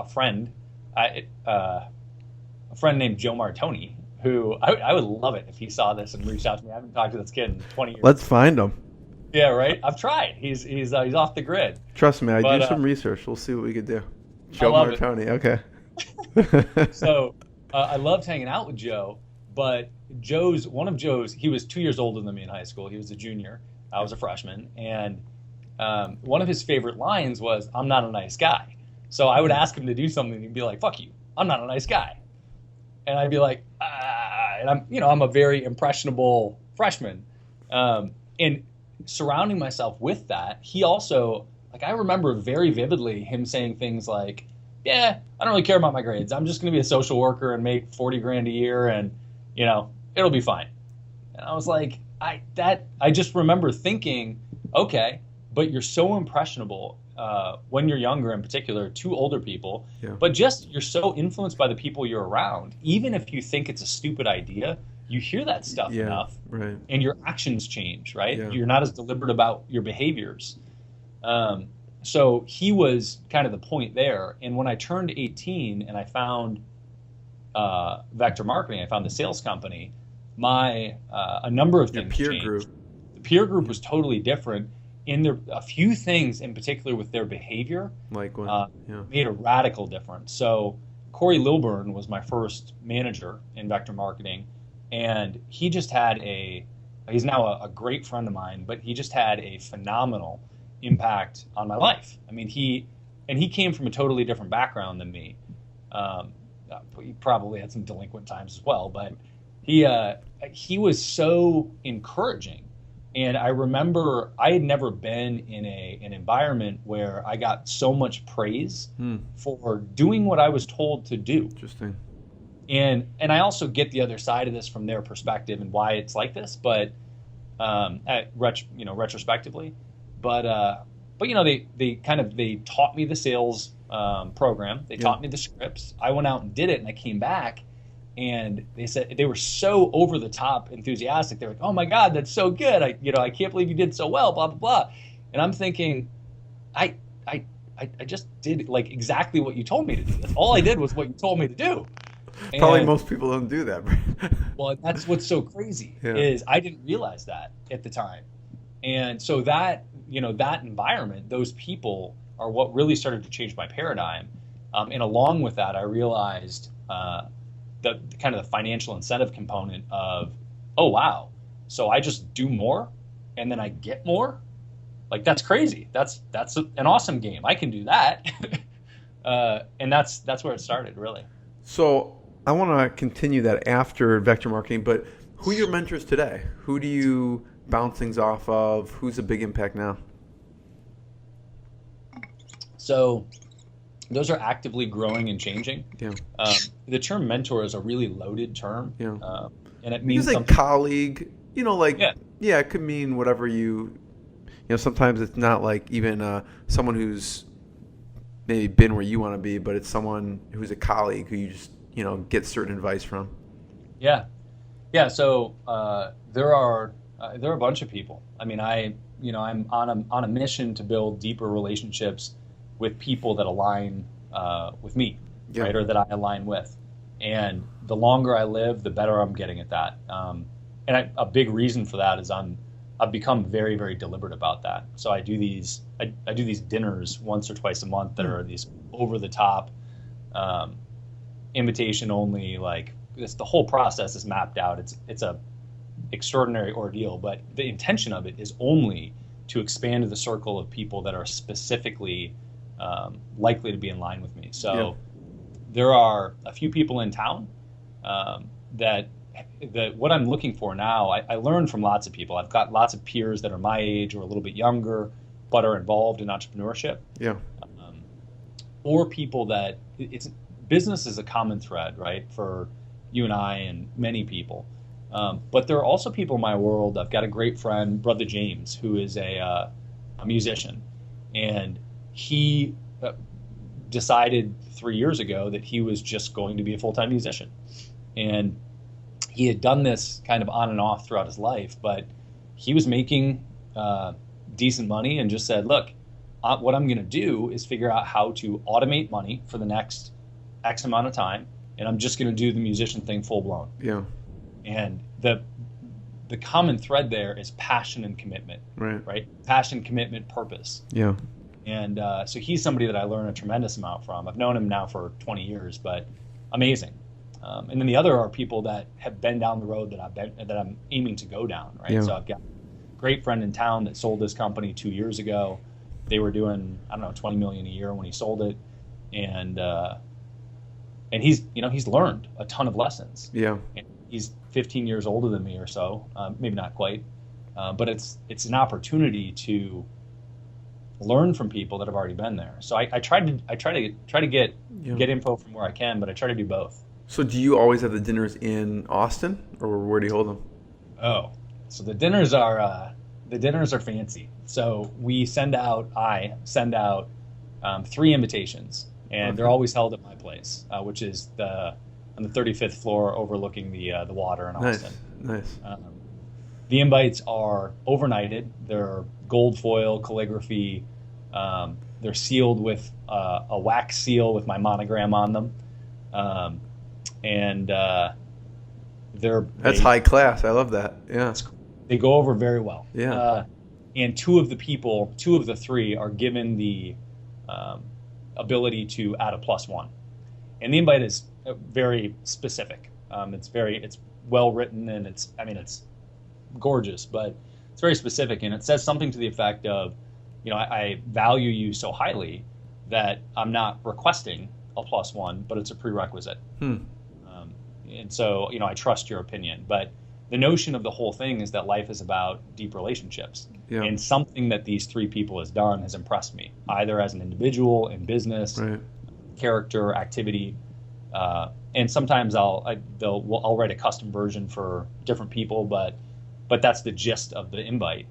D: friend, a friend named Joe Martoni, who I would love it if he saw this and reached out to me. I haven't talked to this kid in 20 years.
C: Let's find him.
D: Yeah, right. I've tried. He's off the grid.
C: Trust me, I do some research. We'll see what we could do. Joe Martoni. Okay.
D: So I loved hanging out with Joe, but one of Joe's, he was 2 years older than me in high school. He was a junior. I was a freshman. And one of his favorite lines was, "I'm not a nice guy." So I would ask him to do something and he'd be like, "Fuck you. I'm not a nice guy." And I'd be like, and I'm a very impressionable freshman. And surrounding myself with that, he also, like, I remember very vividly him saying things like, "Yeah, I don't really care about my grades. I'm just going to be a social worker and make 40 grand a year and, it'll be fine." And I was like, I just remember thinking, okay, but you're so impressionable when you're younger, in particular, to older people, but just you're so influenced by the people you're around. Even if you think it's a stupid idea, you hear that stuff enough,
C: right,
D: and your actions change, right?
C: Yeah.
D: You're not as deliberate about your behaviors. So he was kind of the point there. And when I turned 18 and I found Vector Marketing, I found the sales company, a number of things changed.
C: Group.
D: The peer group was totally different. A few things in particular with their behavior
C: like what?
D: Made a radical difference. So Corey Lilburn was my first manager in Vector Marketing, and he just had he's now a great friend of mine, but he just had a phenomenal impact on my life. I mean, he came from a totally different background than me. He probably had some delinquent times as well, but he was so encouraging. And I remember I had never been in an environment where I got so much praise for doing what I was told to do.
C: Interesting.
D: And I also get the other side of this from their perspective and why it's like this, but retrospectively. but they taught me the sales program. They taught me the scripts. I went out and did it, and I came back, and they said they were so over the top enthusiastic. They're like, "Oh my God, that's so good! I can't believe you did so well." Blah blah blah. And I'm thinking, I just did like exactly what you told me to do. That's all I did was what you told me to do.
C: Probably most people don't do that.
D: Well, that's what's so crazy is I didn't realize that at the time. And so that environment, those people are what really started to change my paradigm. And along with that, I realized the kind of the financial incentive component of, oh, wow, so I just do more and then I get more? Like, that's crazy. That's an awesome game. I can do that. And that's where it started, really.
C: So I want to continue that after vector marketing, but who are your mentors today? Who do you bounce things off of? Who's a big impact now?
D: So those are actively growing and changing.
C: Yeah.
D: The term mentor is a really loaded term.
C: Yeah.
D: And it means
C: something. Colleague, it could mean whatever sometimes it's not like even someone who's maybe been where you want to be, but it's someone who's a colleague who you just, get certain advice from.
D: Yeah. Yeah. So there are a bunch of people. I mean, I'm on a mission to build deeper relationships with people that align with me, right, or that I align with. And the longer I live, the better I'm getting at that. And a big reason for that is I've become very, very deliberate about that. So I do these dinners once or twice a month that are these over the top, invitation only. Like the whole process is mapped out. It's a extraordinary ordeal, but the intention of it is only to expand the circle of people that are specifically likely to be in line with me. So there are a few people in town that what I'm looking for now, I learn from lots of people. I've got lots of peers that are my age or a little bit younger, but are involved in entrepreneurship.
C: Yeah.
D: Or people that business is a common thread, right, for you and I and many people. But there are also people in my world. I've got a great friend, Brother James, who is a musician, and he decided 3 years ago that he was just going to be a full-time musician. And he had done this kind of on and off throughout his life, but he was making decent money and just said, look, what I'm going to do is figure out how to automate money for the next X amount of time, and I'm just going to do the musician thing full blown.
C: Yeah.
D: And the common thread there is passion and commitment. Right? Passion, commitment, purpose.
C: Yeah.
D: And so he's somebody that I learn a tremendous amount from. I've known him now for 20 years, but amazing. And then the other are people that have been down the road that I'm aiming to go down. Right.
C: Yeah.
D: So I've got a great friend in town that sold this company 2 years ago. They were doing, $20 million a year when he sold it, and he's learned a ton of lessons.
C: Yeah.
D: And he's 15 years older than me or so, maybe not quite, but it's an opportunity to learn from people that have already been there. So I try to get info from where I can, but I try to do both.
C: So do you always have the dinners in Austin, or where do you hold them?
D: Oh, so the dinners are fancy. So I send out 3 invitations, and they're always held at my place, which is on the 35th floor overlooking the water in Austin.
C: Nice.
D: The invites are overnighted. They're gold foil calligraphy. They're sealed with a wax seal with my monogram on them.
C: That's high class. I love that. Yeah.
D: They go over very well.
C: Yeah.
D: And 2 of the 3 are given the ability to add a +1. And the invite is very specific. It's well written, and it's gorgeous, but it's very specific, and it says something to the effect of, I value you so highly that I'm not requesting a +1, but it's a prerequisite. And so, I trust your opinion. But the notion of the whole thing is that life is about deep relationships.
C: Yeah.
D: And something that these 3 people has done has impressed me, either as an individual, in business, character, activity. And sometimes I'll write a custom version for different people, but that's the gist of the invite.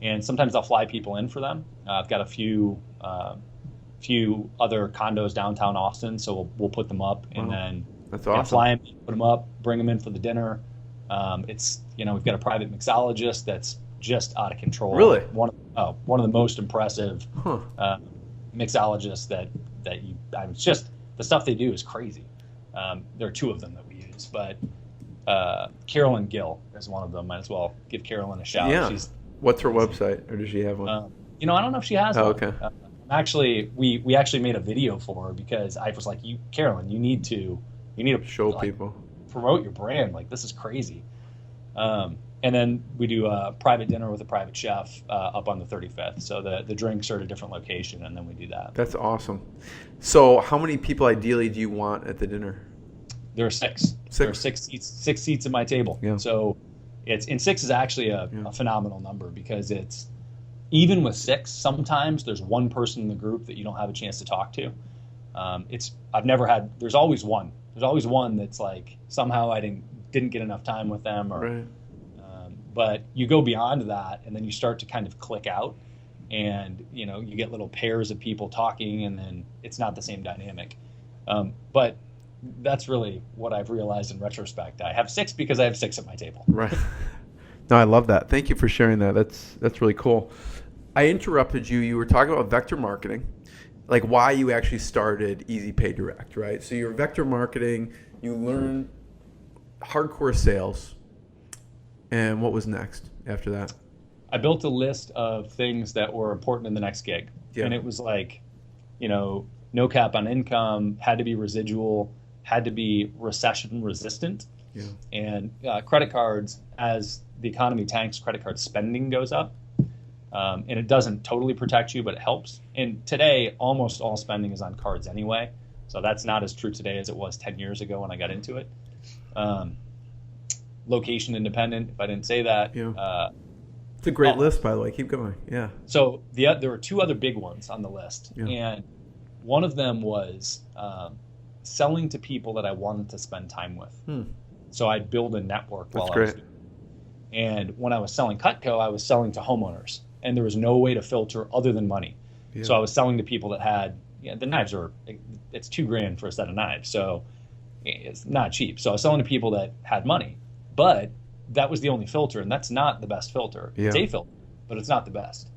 D: and sometimes I'll fly people in for them. I've got a few other condos downtown Austin, so we'll put them up, and then
C: that's awesome.
D: Fly them, put them up, bring them in for the dinner. It's we've got a private mixologist that's just out of control.
C: Really?
D: One of the most impressive mixologists that it's just the stuff they do is crazy. There are two of them that we use, but Carolyn Gill is one of them. Might as well give Carolyn a shout.
C: Yeah. What's her website, or does she have one?
D: I don't know if she has one.
C: Okay.
D: Actually, we actually made a video for her because I was like, Carolyn, you need to
C: show people,
D: promote your brand. Like, this is crazy. And then we do a private dinner with a private chef up on the 35th. So the drinks are at a different location, and then we do that.
C: That's awesome. So how many people ideally do you want at the dinner?
D: There are six. There are six seats at my table.
C: Yeah. So
D: six is actually a phenomenal number, because it's, even with six, sometimes there's one person in the group that you don't have a chance to talk to. There's always one. There's always one that's like, somehow I didn't get enough time with them, or
C: right.
D: But you go beyond that, and then you start to kind of click out, and you get little pairs of people talking, and then it's not the same dynamic. But that's really what I've realized in retrospect. I have six because I have six at my table.
C: Right. No, I love that. Thank you for sharing that. That's really cool. I interrupted you. You were talking about vector marketing, like why you actually started Easy Pay Direct, right? So you're vector marketing, you learn hardcore sales, and what was next after that?
D: I built a list of things that were important in the next gig. Yeah. And it was like, no cap on income, had to be residual, had to be recession resistant.
C: Yeah.
D: And credit cards, as the economy tanks, credit card spending goes up. And it doesn't totally protect you, but it helps. And today, almost all spending is on cards anyway. So that's not as true today as it was 10 years ago when I got into it. Location independent, if I didn't say that.
C: Yeah. It's a great list, by the way. Keep going. Yeah.
D: So there were two other big ones on the list. Yeah. And one of them was selling to people that I wanted to spend time with. So I'd build a network while I was doing it. And when I was selling Cutco, I was selling to homeowners. And there was no way to filter other than money. Yeah. So I was selling to people that had, the knives it's $2,000 for a set of knives. So it's not cheap. So I was selling to people that had money. But that was the only filter, and that's not the best filter. Yeah. It's a filter, but it's not the best.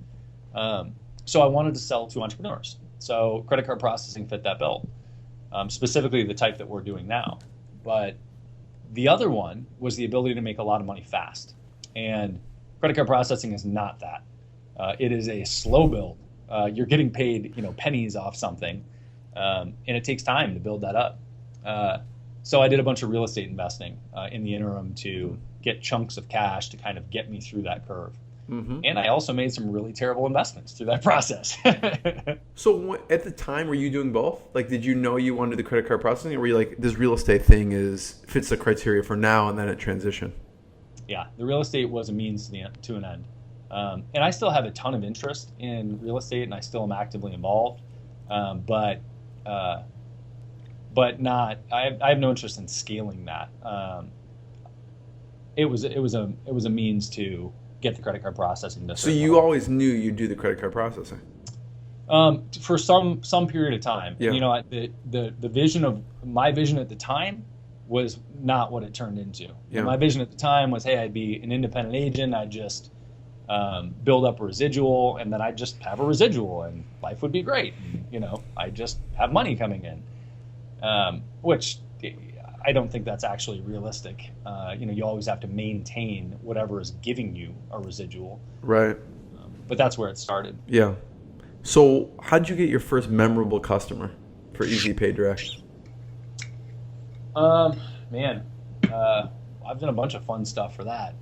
D: So I wanted to sell to entrepreneurs. So credit card processing fit that bill, specifically the type that we're doing now. But the other one was the ability to make a lot of money fast. And credit card processing is not that. It is a slow build. You're getting paid, pennies off something, and it takes time to build that up. So I did a bunch of real estate investing in the interim to get chunks of cash to kind of get me through that curve. Mm-hmm. And I also made some really terrible investments through that process.
C: So at the time, were you doing both? Like, did you know you wanted the credit card processing, or were you like, this real estate thing fits the criteria for now, and then it transitioned?
D: Yeah, the real estate was a means to an end. And I still have a ton of interest in real estate, and I still am actively involved. But not. I have no interest in scaling that. It was a means to get the credit card processing.
C: So you always knew you'd do the credit card processing?
D: For some period of time. Yeah. The vision of my vision at the time was not what it turned into. Yeah. My vision at the time was, hey, I'd be an independent agent. I'd just build up a residual, and then I'd just have a residual, and life would be great. And, I'd just have money coming in, which I don't think that's actually realistic. You always have to maintain whatever is giving you a residual.
C: Right.
D: But that's where it started.
C: Yeah. So how'd you get your first memorable customer for Easy Pay Direct?
D: Man, I've done a bunch of fun stuff for that.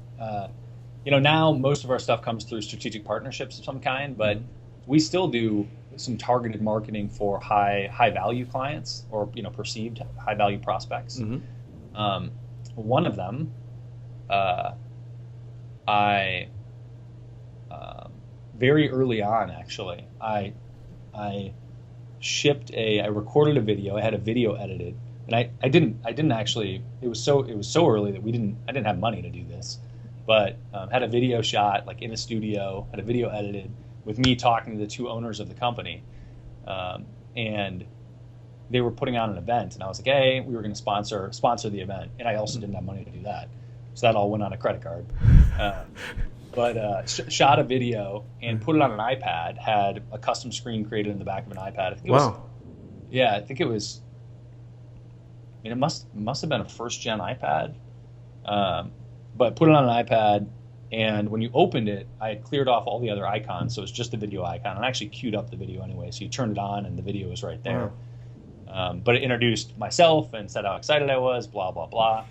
D: Now most of our stuff comes through strategic partnerships of some kind, but we still do some targeted marketing for high value clients, or perceived high value prospects. Mm-hmm. One of them, I very early on, actually, I recorded a video. I had a video edited, and I didn't actually. It was so early that I didn't have money to do this. but had a video shot like in a studio, had a video edited with me talking to the two owners of the company, and they were putting on an event, and I was like, hey, we were going to sponsor the event, and I also didn't have money to do that, so that all went on a credit card. But shot a video and put it on an iPad, had a custom screen created in the back of an iPad. I think it was, yeah, I think it was. I mean, it must have been a first gen iPad, but put it on an iPad, and when you opened it, I had cleared off all the other icons, so it was just the video icon, and I actually queued up the video anyway. So you turned it on, and the video was right there. But it introduced myself and said how excited I was, blah blah blah.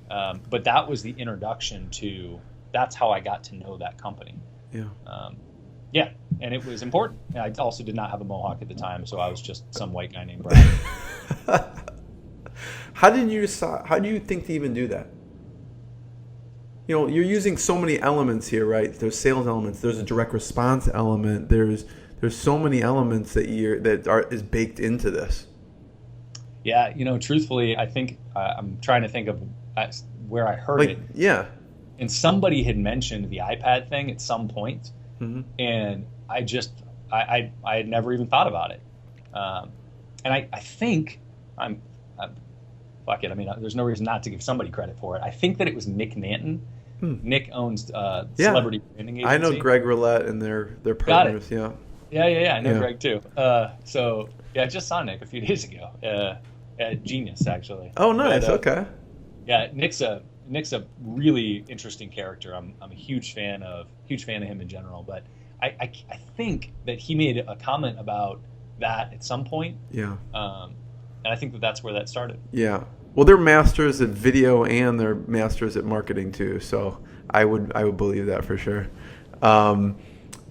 D: But that was the introduction to. That's how I got to know that company. Yeah. Yeah, and it was important. And I also did not have a mohawk at the time, so I was just some white guy named Brad.
C: How do you think to even do that? You know, you're using so many elements here, right? There's sales elements. There's a direct response element. There's so many elements that is baked into this.
D: Yeah, you know, truthfully, I think I'm trying to think of where I heard it.
C: Yeah.
D: And somebody had mentioned the iPad thing at some point, and I had never even thought about it. And I think fuck it. I mean, there's no reason not to give somebody credit for it. I think that it was Nick Nanton. Nick owns Celebrity Branding Agency.
C: I know Greg Roulette and their partners.
D: Got it. Yeah. I know Greg too. So yeah, I just saw Nick a few days ago at Genius actually.
C: Oh, nice.
D: But,
C: okay.
D: Yeah, Nick's a really interesting character. I'm a huge fan of him in general. But I think that he made a comment about that at some point. Yeah. And I think that's where that started. Yeah. Well, they're masters at video and they're masters at marketing too. So I would believe that for sure.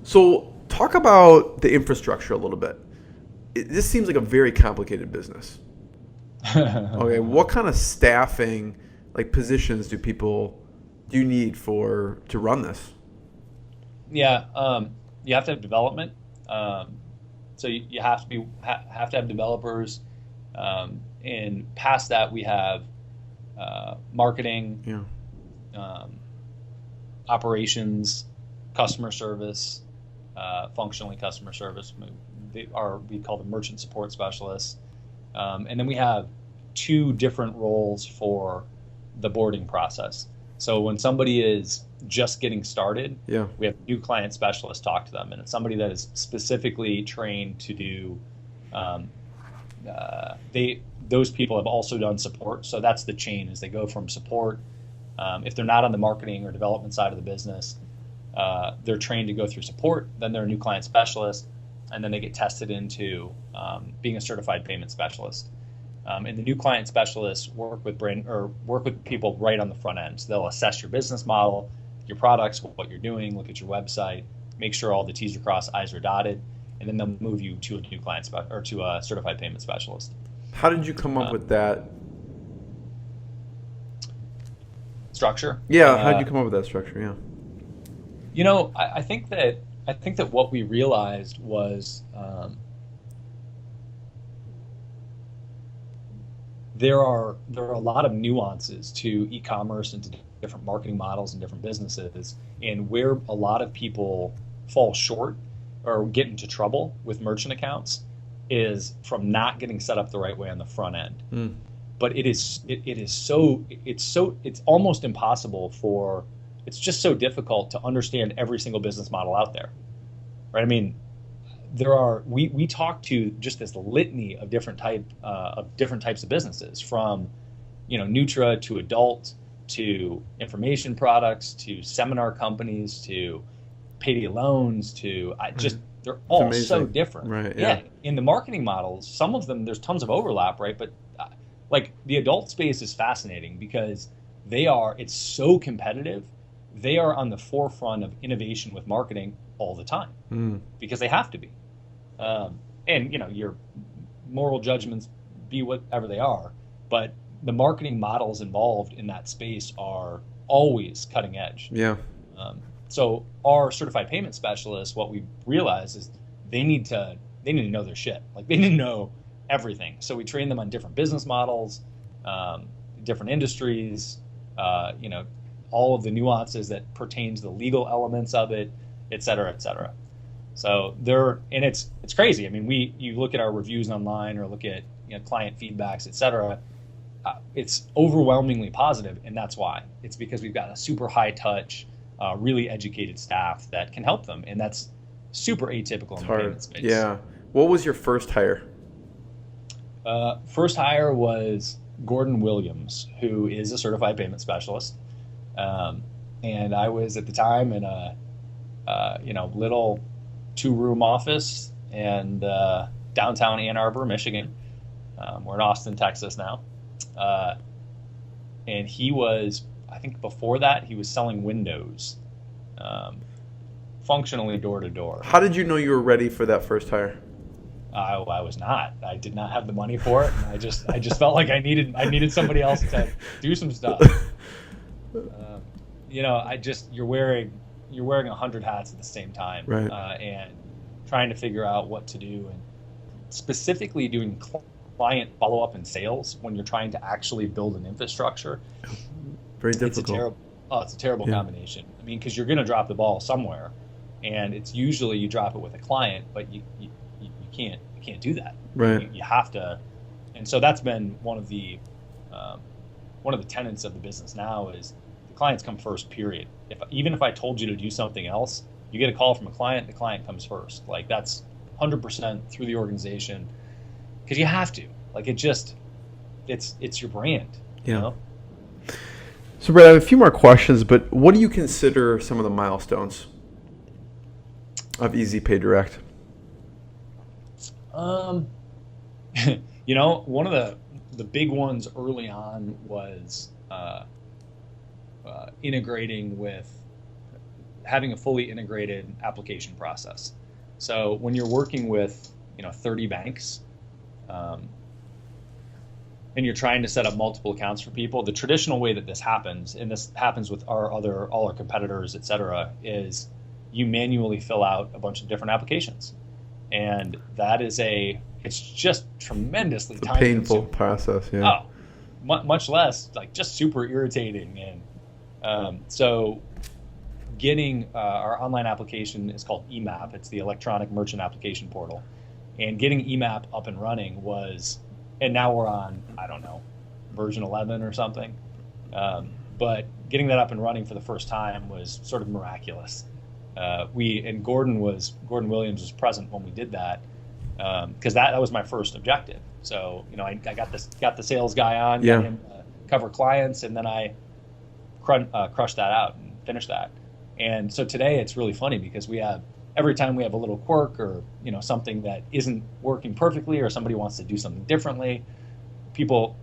D: So talk about the infrastructure a little bit. This seems like a very complicated business. Okay. What kind of staffing, like positions, do you need to run this? Yeah. You have to have development. So you have to have developers. And past that, we have marketing, operations, customer service, functionally customer service. We call them merchant support specialists. And then we have two different roles for the boarding process. So when somebody is just getting started, we have new client specialists talk to them. And it's somebody that is specifically trained to do those people have also done support. So that's the chain, is they go from support. If they're not on the marketing or development side of the business, they're trained to go through support. Then they're a new client specialist, and then they get tested into being a certified payment specialist. And the new client specialists work with people right on the front end. So they'll assess your business model, your products, what you're doing, look at your website, make sure all the T's are crossed, I's are dotted, and then they'll move you to a new client or to a certified payment specialist. How did you come up with that structure? Yeah, how did you come up with that structure? Yeah. You know, I think that what we realized was there are a lot of nuances to e-commerce and to different marketing models and different businesses, and where a lot of people fall short or get into trouble with merchant accounts is from not getting set up the right way on the front end. But it's almost impossible it's just so difficult to understand every single business model out there, right? I mean, we talk to just this litany of different types of businesses, from Nutra to adult to information products to seminar companies to payday loans to they're all so different. Right. Yeah. In the marketing models, some of them, there's tons of overlap, right? But like the adult space is fascinating because it's so competitive. They are on the forefront of innovation with marketing all the time because they have to be. And your moral judgments be whatever they are, but the marketing models involved in that space are always cutting edge. Yeah. So our certified payment specialists, what we realized is they need to know their shit. Like they need to know everything. So we train them on different business models, different industries, all of the nuances that pertain to the legal elements of it, et cetera, et cetera. So it's crazy. I mean, you look at our reviews online or look at client feedbacks, et cetera. It's overwhelmingly positive, and that's why. It's because we've got a super high touch, really educated staff that can help them, and that's super atypical in the payment space.
C: Yeah. What was your first hire?
D: First hire was Gordon Williams, who is a certified payment specialist, and I was at the time in a little 2-room office and downtown Ann Arbor, Michigan. We're in Austin, Texas now. And he was, I think before that, he was selling windows, functionally door to door.
C: How did you know you were ready for that first hire?
D: I was not. I did not have the money for it. And I just felt like I needed somebody else to do some stuff. You're wearing 100 hats at the same time,
C: right?
D: And trying to figure out what to do, and specifically doing client follow-up and sales when you're trying to actually build an infrastructure.
C: Very difficult.
D: It's a terrible combination. I mean, because you're going to drop the ball somewhere, and it's usually you drop it with a client, but you can't do that.
C: Right.
D: You have to, and so that's been one of the tenets of the business now is the clients come first. Period. Even if I told you to do something else, you get a call from a client, the client comes first. Like that's 100% through the organization. Because you have to, it's your brand.
C: Yeah.
D: You know?
C: So, Brad, I have a few more questions, but what do you consider some of the milestones of Easy Pay Direct?
D: One of the big ones early on was integrating with having a fully integrated application process. So when you're working with 30 banks. And you're trying to set up multiple accounts for people, the traditional way that this happens, and this happens with all our competitors, et cetera, is you manually fill out a bunch of different applications. And that is it's just tremendously time
C: painful process, yeah.
D: Much less, just super irritating. And so getting our online application is called eMAP. It's the Electronic Merchant Application Portal. And getting eMAP up and running and now we're on, I don't know, version 11 or something. But getting that up and running for the first time was sort of miraculous. Gordon Williams was present when we did that, because that was my first objective. So, I got the sales guy on, got him cover clients, and then I crushed that out and finished that. And so today it's really funny because every time we have a little quirk or something that isn't working perfectly or somebody wants to do something differently, you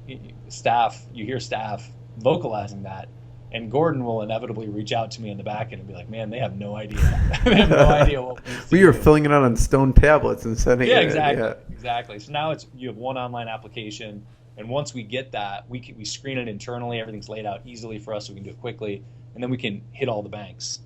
D: hear staff vocalizing that, and Gordon will inevitably reach out to me in the back end and be like, "Man, they have no idea. They have no idea what
C: we are filling it out on stone tablets and sending it."
D: Yeah, exactly. So now you have one online application, and once we get that, we screen it internally. Everything's laid out easily for us, so we can do it quickly, and then we can hit all the banks.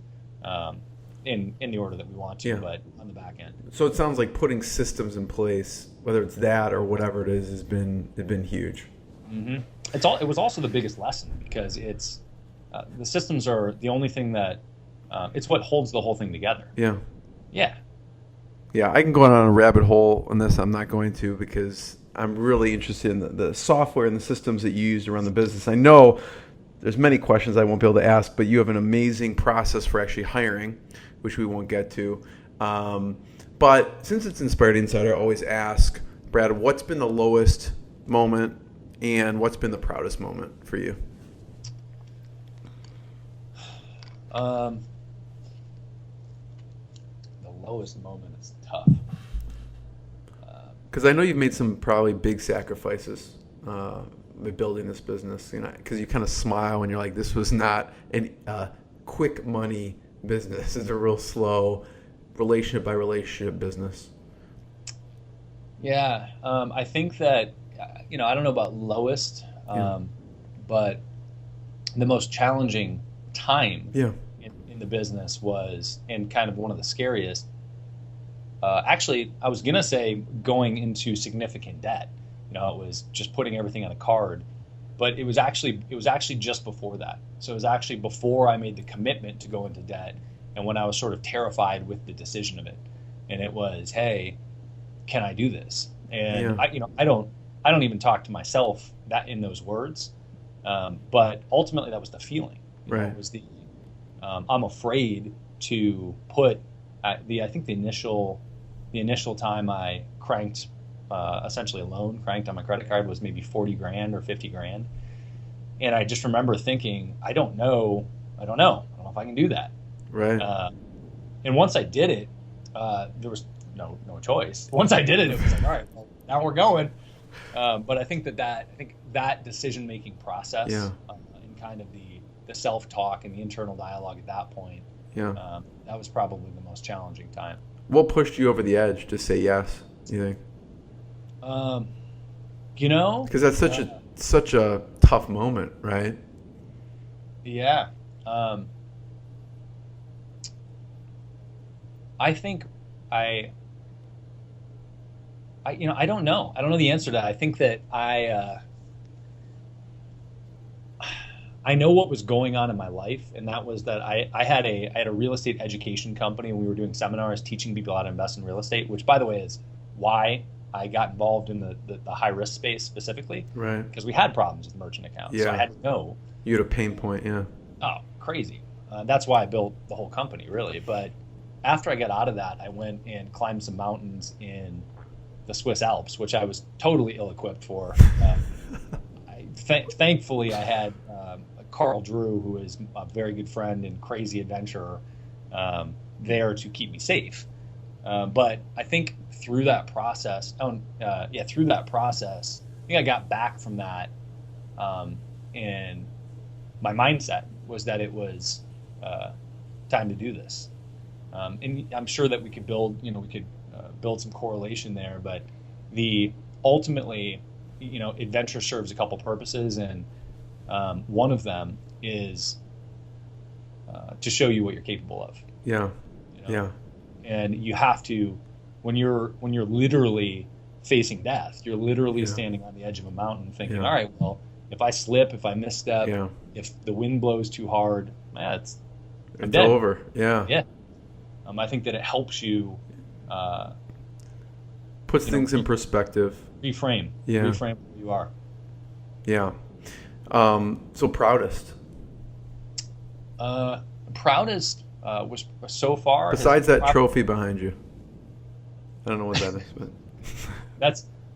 D: In the order that we want to, but on the back end.
C: So it sounds like putting systems in place, whether it's that or whatever it is, has been huge.
D: Mm-hmm. It was also the biggest lesson because it's the systems are the only thing that it's what holds the whole thing together.
C: Yeah.
D: Yeah.
C: Yeah, I can go on a rabbit hole on this. I'm not going to because I'm really interested in the software and the systems that you use to run the business. I know there's many questions I won't be able to ask, but you have an amazing process for actually hiring, which we won't get to. But since it's Inspired Insider, I always ask, Brad, what's been the lowest moment and what's been the proudest moment for you?
D: The lowest moment is tough.
C: Because I know you've made some probably big sacrifices building this business, because you kind of smile when you're like, this was not a quick money business. It's a real slow relationship by relationship business.
D: Yeah. I think that, I don't know about lowest, but the most challenging time in the business was, and kind of one of the scariest, actually, I was going to say going into significant debt. It was just putting everything on a card. but it was actually just before that. So it was actually before I made the commitment to go into debt, and when I was sort of terrified with the decision of it. And it was, hey, can I do this? And I don't even talk to myself that in those words, but ultimately that was the feeling. It was the I'm afraid to put I think the initial time I cranked essentially a loan cranked on my credit card was maybe 40 grand or 50 grand. And I just remember thinking, I don't know if I can do that.
C: Right.
D: And once I did it, there was no choice. Once I did it, it was like, all right, well, now we're going. But I think that decision-making process and kind of the self-talk and the internal dialogue at that point, that was probably the most challenging time.
C: What pushed you over the edge to say yes, you think? Because that's such a tough moment, right?
D: Yeah. I think I don't know. I don't know the answer to that. I think that I know what was going on in my life, and that was that I had a real estate education company, and we were doing seminars teaching people how to invest in real estate, which, by the way, is why I got involved in the high risk space specifically.
C: Right.
D: Because we had problems with merchant accounts.
C: Yeah.
D: So I had to know.
C: You had a pain point, yeah.
D: Oh, crazy. That's why I built the whole company, really. But after I got out of that, I went and climbed some mountains in the Swiss Alps, which I was totally ill-equipped for. Thankfully, I had Carl Drew, who is a very good friend and crazy adventurer, there to keep me safe. But I think through that process, I think I got back from that, and my mindset was that it was time to do this. And I'm sure that we could build some correlation there, but ultimately, adventure serves a couple purposes, and one of them is to show you what you're capable of.
C: Yeah. Yeah.
D: And you have to, when you're literally facing death, you're literally standing on the edge of a mountain thinking, all right, well, if I slip, if I misstep, if the wind blows too hard, it's dead.
C: Over. Yeah.
D: Yeah. I think that it helps you
C: puts things in perspective.
D: Reframe.
C: Yeah.
D: Reframe who you are.
C: Yeah. So proudest.
D: Proudest was so far.
C: Besides that trophy behind you. I don't know what that is, but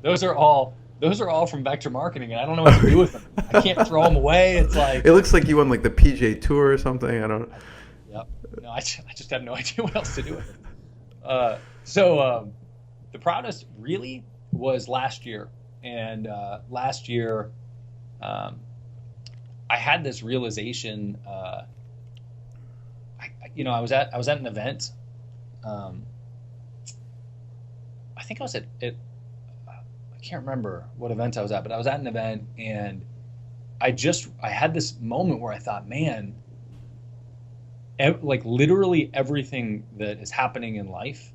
D: those are all from Vector Marketing, and I don't know what to do with them. I can't throw them away. It's like
C: it looks like you won like the PGA Tour or something. I don't.
D: Yep. No, I just have no idea what else to do with it. So the proudest really was last year, and last year I had this realization. I was at an event. I think I was at I can't remember what event I was at, but I was at an event, and I had this moment where I thought, man, like literally everything that is happening in life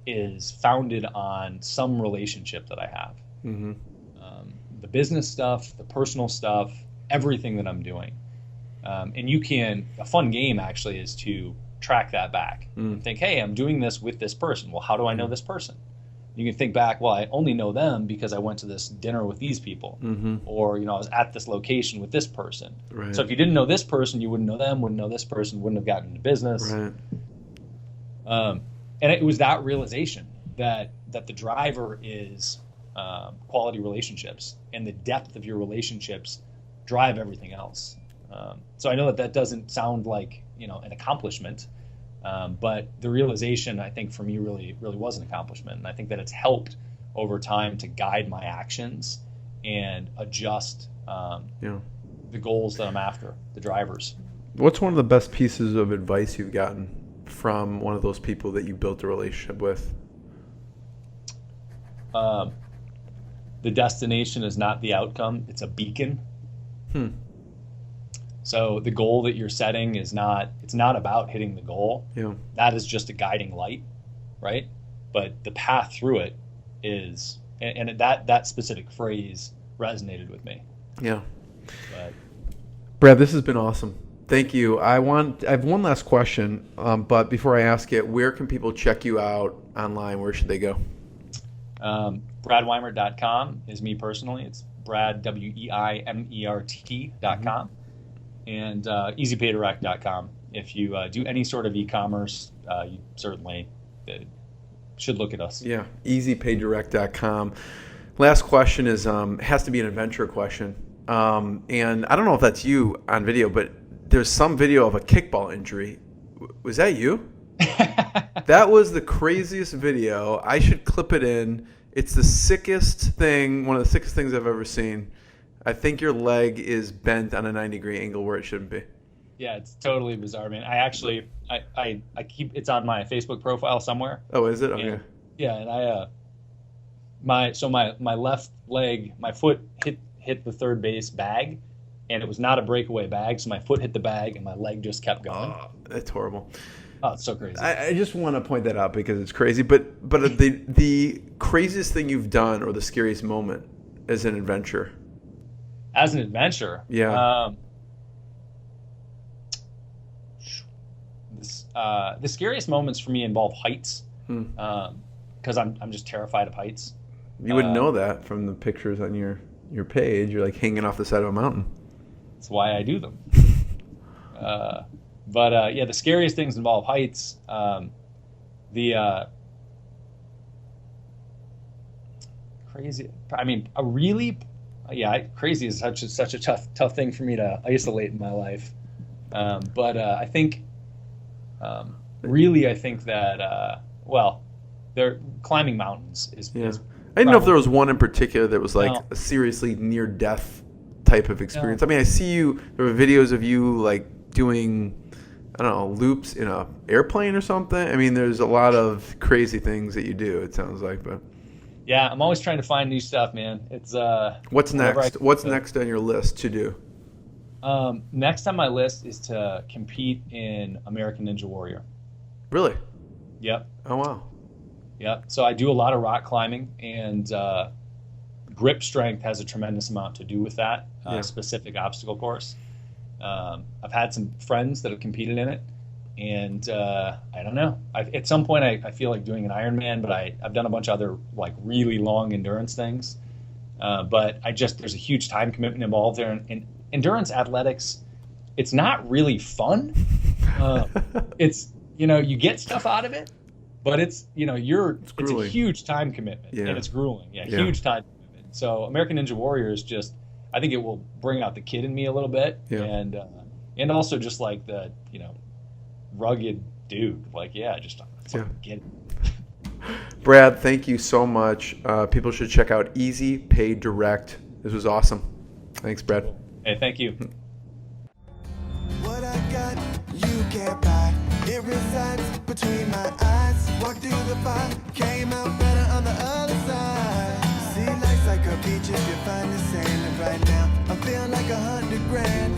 D: is founded on some relationship that I have. Mm-hmm. The business stuff, the personal stuff, everything that I'm doing. And a fun game actually is to track that back and think, hey, I'm doing this with this person. Well, how do I know this person? You can think back, well, I only know them because I went to this dinner with these people, or, I was at this location with this person.
C: Right.
D: So if you didn't know this person, you wouldn't know them, wouldn't know this person, wouldn't have gotten into business.
C: Right.
D: And it was that realization that the driver is quality relationships, and the depth of your relationships drive everything else. So I know that doesn't sound like, an accomplishment, but the realization, I think, for me really, really was an accomplishment. And I think that it's helped over time to guide my actions and adjust the goals that I'm after, the drivers.
C: What's one of the best pieces of advice you've gotten from one of those people that you built a relationship with?
D: The destination is not the outcome. It's a beacon. So the goal that you're setting it's not about hitting the goal.
C: Yeah.
D: That is just a guiding light, right? But the path through it is, and that specific phrase resonated with me.
C: Yeah.
D: But
C: Brad, this has been awesome. Thank you. I have one last question, but before I ask it, where can people check you out online? Where should they go?
D: BradWeimert.com is me personally. It's Brad, WEIMERT.com. And EasyPayDirect.com. If you do any sort of e-commerce, you certainly should look at us.
C: Yeah, EasyPayDirect.com. Last question is has to be an adventure question. And I don't know if that's you on video, but there's some video of a kickball injury. Was that you? That was the craziest video. I should clip it in. It's the sickest thing, one of the sickest things I've ever seen. I think your leg is bent on a 90-degree angle where it shouldn't be.
D: Yeah, it's totally bizarre, man. I actually, I keep, it's on my Facebook profile somewhere.
C: Oh, is it? Okay.
D: And, yeah, and my left leg, my foot hit the third base bag, and it was not a breakaway bag, so my foot hit the bag and my leg just kept going.
C: Oh, that's horrible.
D: Oh, it's so crazy.
C: I just want to point that out because it's crazy. But the craziest thing you've done or the scariest moment as an adventure?
D: As an adventure?
C: Yeah.
D: The scariest moments for me involve heights, because I'm just terrified of heights.
C: You wouldn't know that from the pictures on your page. You're like hanging off the side of a mountain.
D: That's why I do them. But yeah, the scariest things involve heights. Crazy. I mean, crazy is such a tough thing for me to isolate in my life. But I think, really, I think that they're climbing mountains is.
C: Yeah. I didn't know if there was one in particular that was like a seriously near death type of experience.
D: No.
C: I mean, I see you. There were videos of you like doing, I don't know, loops in a airplane or something. I mean, there's a lot of crazy things that you do. It sounds like, but
D: yeah, I'm always trying to find new stuff, man. It's
C: what's next? What's next on your list to do?
D: Next on my list is to compete in American Ninja Warrior.
C: Really?
D: Yep.
C: Oh wow.
D: Yep. So I do a lot of rock climbing, and grip strength has a tremendous amount to do with that specific obstacle course. I've had some friends that have competed in it, and I don't know. At some point, I feel like doing an Ironman, but I've done a bunch of other like really long endurance things. But there's a huge time commitment involved there, and endurance athletics, it's not really fun. It's you get stuff out of it, but it's it's a huge time commitment, and it's grueling. Yeah, huge time commitment. So American Ninja Warrior is just, I think it will bring out the kid in me a little bit, and also just like the rugged dude. Like just get it.
C: Brad, thank you so much. People should check out Easy Pay Direct. This was awesome. Thanks, Brad.
D: Hey, thank you.
A: What I got, you can't buy. It resides between my eyes. Walked through the fire, came out better on the other side. See, life's like a beach if you find the sand. And right now, I'm feeling like 100 grand.